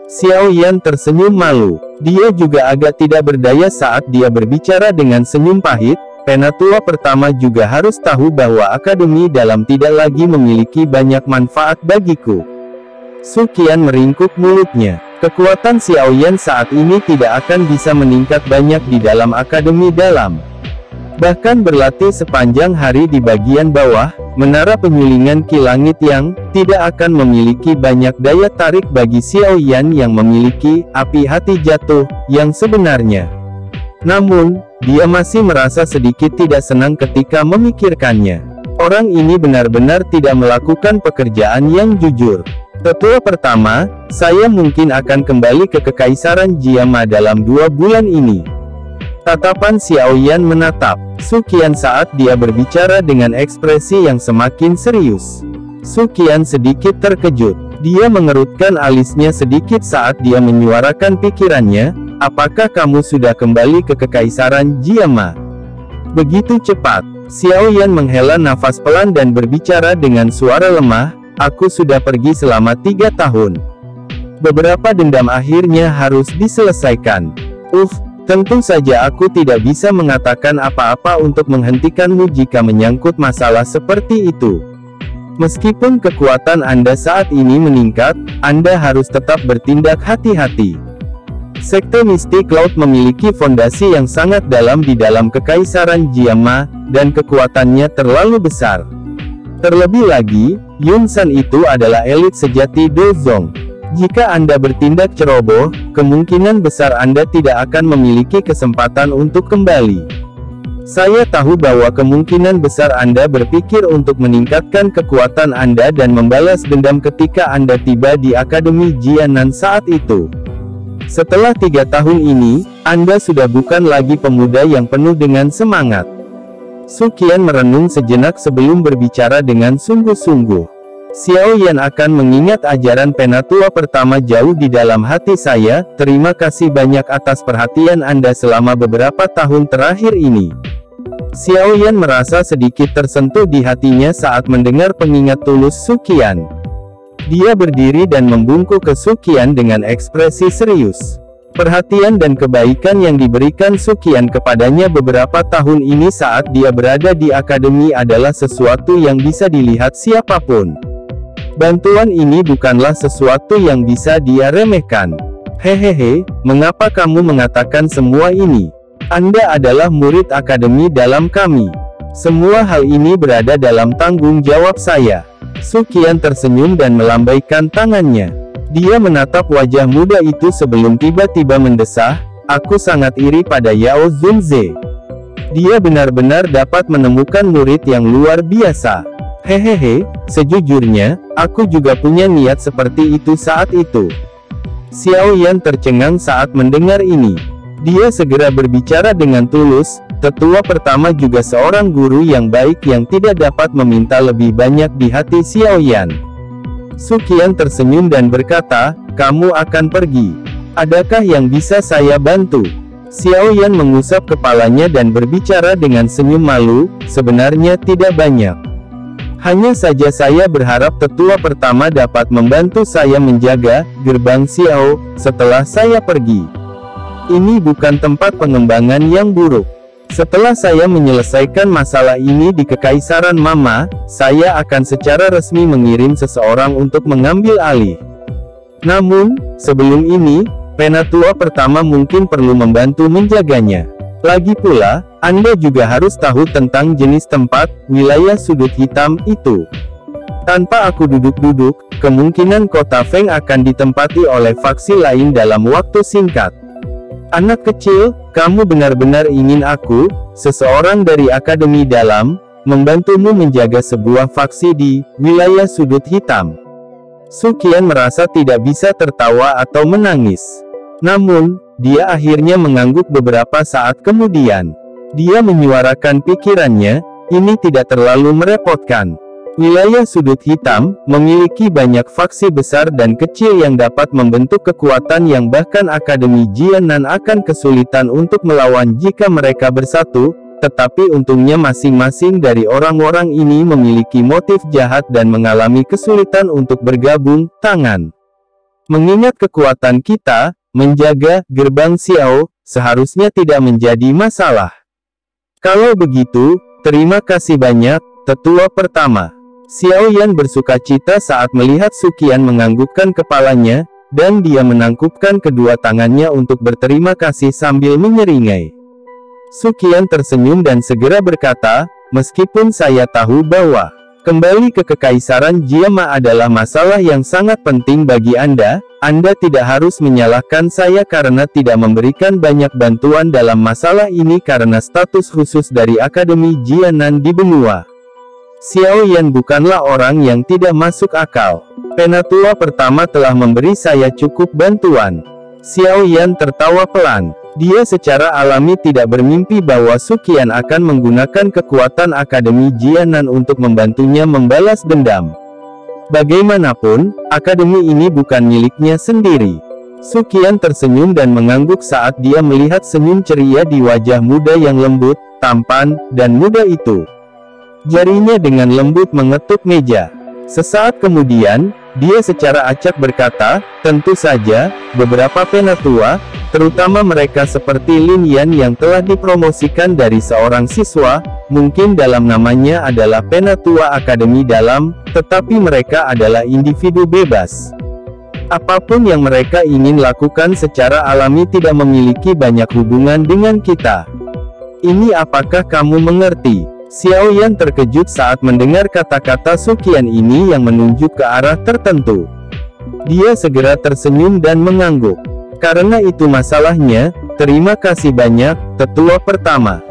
[SPEAKER 1] Xiao Yan tersenyum malu. Dia juga agak tidak berdaya saat dia berbicara dengan senyum pahit. Penatua pertama juga harus tahu bahwa Akademi Dalam tidak lagi memiliki banyak manfaat bagiku. Su Qian meringkuk mulutnya. Kekuatan Xiao Yan saat ini tidak akan bisa meningkat banyak di dalam Akademi Dalam. Bahkan berlatih sepanjang hari di bagian bawah, menara penyulingan Ki Langit yang tidak akan memiliki banyak daya tarik bagi Xiao Yan yang memiliki api hati jatuh yang sebenarnya. Namun, dia masih merasa sedikit tidak senang ketika memikirkannya. Orang ini benar-benar tidak melakukan pekerjaan yang jujur. Tetua pertama, saya mungkin akan kembali ke Kekaisaran Jiama dalam 2 bulan ini. Tatapan Xiao Yan menatap Su Qian saat dia berbicara dengan ekspresi yang semakin serius. Su Qian sedikit terkejut. Dia mengerutkan alisnya sedikit saat dia menyuarakan pikirannya, "Apakah kamu sudah kembali ke Kekaisaran Jiama?" Begitu cepat, Xiao Yan menghela nafas pelan dan berbicara dengan suara lemah, "Aku sudah pergi selama 3 tahun. Beberapa dendam akhirnya harus diselesaikan. Tentu saja aku tidak bisa mengatakan apa-apa untuk menghentikanmu jika menyangkut masalah seperti itu. Meskipun kekuatan Anda saat ini meningkat, Anda harus tetap bertindak hati-hati. Sekte Mistik Laut memiliki fondasi yang sangat dalam di dalam Kekaisaran Jiama, dan kekuatannya terlalu besar. Terlebih lagi, Yun San itu adalah elit sejati Dozong. Jika Anda bertindak ceroboh, kemungkinan besar Anda tidak akan memiliki kesempatan untuk kembali. Saya tahu bahwa kemungkinan besar Anda berpikir untuk meningkatkan kekuatan Anda dan membalas dendam ketika Anda tiba di Akademi Jianan saat itu. Setelah 3 tahun ini, Anda sudah bukan lagi pemuda yang penuh dengan semangat." Su Qian merenung sejenak sebelum berbicara dengan sungguh-sungguh. "Xiao Yan akan mengingat ajaran Penatua pertama jauh di dalam hati saya. Terima kasih banyak atas perhatian Anda selama beberapa tahun terakhir ini." Xiao Yan merasa sedikit tersentuh di hatinya saat mendengar pengingat tulus Su Qian. Dia berdiri dan membungkuk ke Su Qian dengan ekspresi serius. Perhatian dan kebaikan yang diberikan Su Qian kepadanya beberapa tahun ini saat dia berada di akademi adalah sesuatu yang bisa dilihat siapapun. Bantuan ini bukanlah sesuatu yang bisa dia remehkan. Hehehe, mengapa kamu mengatakan semua ini? Anda adalah murid akademi dalam kami. Semua hal ini berada dalam tanggung jawab saya. Su Qian tersenyum dan melambaikan tangannya. Dia menatap wajah muda itu sebelum tiba-tiba mendesah, aku sangat iri pada Yao Zunze. Dia benar-benar dapat menemukan murid yang luar biasa. Hehehe, sejujurnya, aku juga punya niat seperti itu saat itu. Xiao Yan tercengang saat mendengar ini. Dia segera berbicara dengan tulus, tetua pertama juga seorang guru yang baik yang tidak dapat meminta lebih banyak di hati Xiao Yan. Su Qian tersenyum dan berkata, kamu akan pergi. Adakah yang bisa saya bantu? Xiao Yan mengusap kepalanya dan berbicara dengan senyum malu, sebenarnya tidak banyak. Hanya saja saya berharap tetua pertama dapat membantu saya menjaga gerbang Xiao setelah saya pergi. Ini bukan tempat pengembangan yang buruk. Setelah saya menyelesaikan masalah ini di Kekaisaran Mama, saya akan secara resmi mengirim seseorang untuk mengambil alih. Namun, sebelum ini, penatua pertama mungkin perlu membantu menjaganya. Lagi pula, Anda juga harus tahu tentang jenis tempat, wilayah sudut hitam, itu. Tanpa aku duduk-duduk, kemungkinan kota Feng akan ditempati oleh faksi lain dalam waktu singkat. Anak kecil, kamu benar-benar ingin aku, seseorang dari Akademi Dalam, membantumu menjaga sebuah faksi di wilayah sudut hitam. Su Qian merasa tidak bisa tertawa atau menangis. Namun, dia akhirnya mengangguk beberapa saat kemudian. Dia menyuarakan pikirannya, ini tidak terlalu merepotkan. Wilayah sudut hitam memiliki banyak faksi besar dan kecil yang dapat membentuk kekuatan yang bahkan Akademi Jianan akan kesulitan untuk melawan jika mereka bersatu, tetapi untungnya masing-masing dari orang-orang ini memiliki motif jahat dan mengalami kesulitan untuk bergabung tangan. Mengingat kekuatan kita, menjaga gerbang Xiao seharusnya tidak menjadi masalah. Kalau begitu, terima kasih banyak, tetua pertama. Xiao Yan bersukacita saat melihat Su Qian menganggukkan kepalanya, dan dia menangkupkan kedua tangannya untuk berterima kasih sambil menyeringai. Su Qian tersenyum dan segera berkata, meskipun saya tahu bahwa kembali ke Kekaisaran Jiama adalah masalah yang sangat penting bagi Anda tidak harus menyalahkan saya karena tidak memberikan banyak bantuan dalam masalah ini karena status khusus dari Akademi Jianan di benua. Xiao Yan bukanlah orang yang tidak masuk akal. Penatua pertama telah memberi saya cukup bantuan. Xiao Yan tertawa pelan. Dia secara alami tidak bermimpi bahwa Su Qian akan menggunakan kekuatan Akademi Jianan untuk membantunya membalas dendam. Bagaimanapun, akademi ini bukan miliknya sendiri. Su Qian tersenyum dan mengangguk saat dia melihat senyum ceria di wajah muda yang lembut, tampan, dan muda itu. Jarinya dengan lembut mengetuk meja. Sesaat kemudian, dia secara acak berkata, tentu saja, beberapa penatua, terutama mereka seperti Lin Yan yang telah dipromosikan dari seorang siswa, mungkin dalam namanya adalah penatua Akademi Dalam, tetapi mereka adalah individu bebas. Apapun yang mereka ingin lakukan secara alami tidak memiliki banyak hubungan dengan kita. Ini apakah kamu mengerti? Xiao Yan terkejut saat mendengar kata-kata Su Qian ini yang menunjuk ke arah tertentu. Dia segera tersenyum dan mengangguk. Karena itu masalahnya, terima kasih banyak, tetua pertama.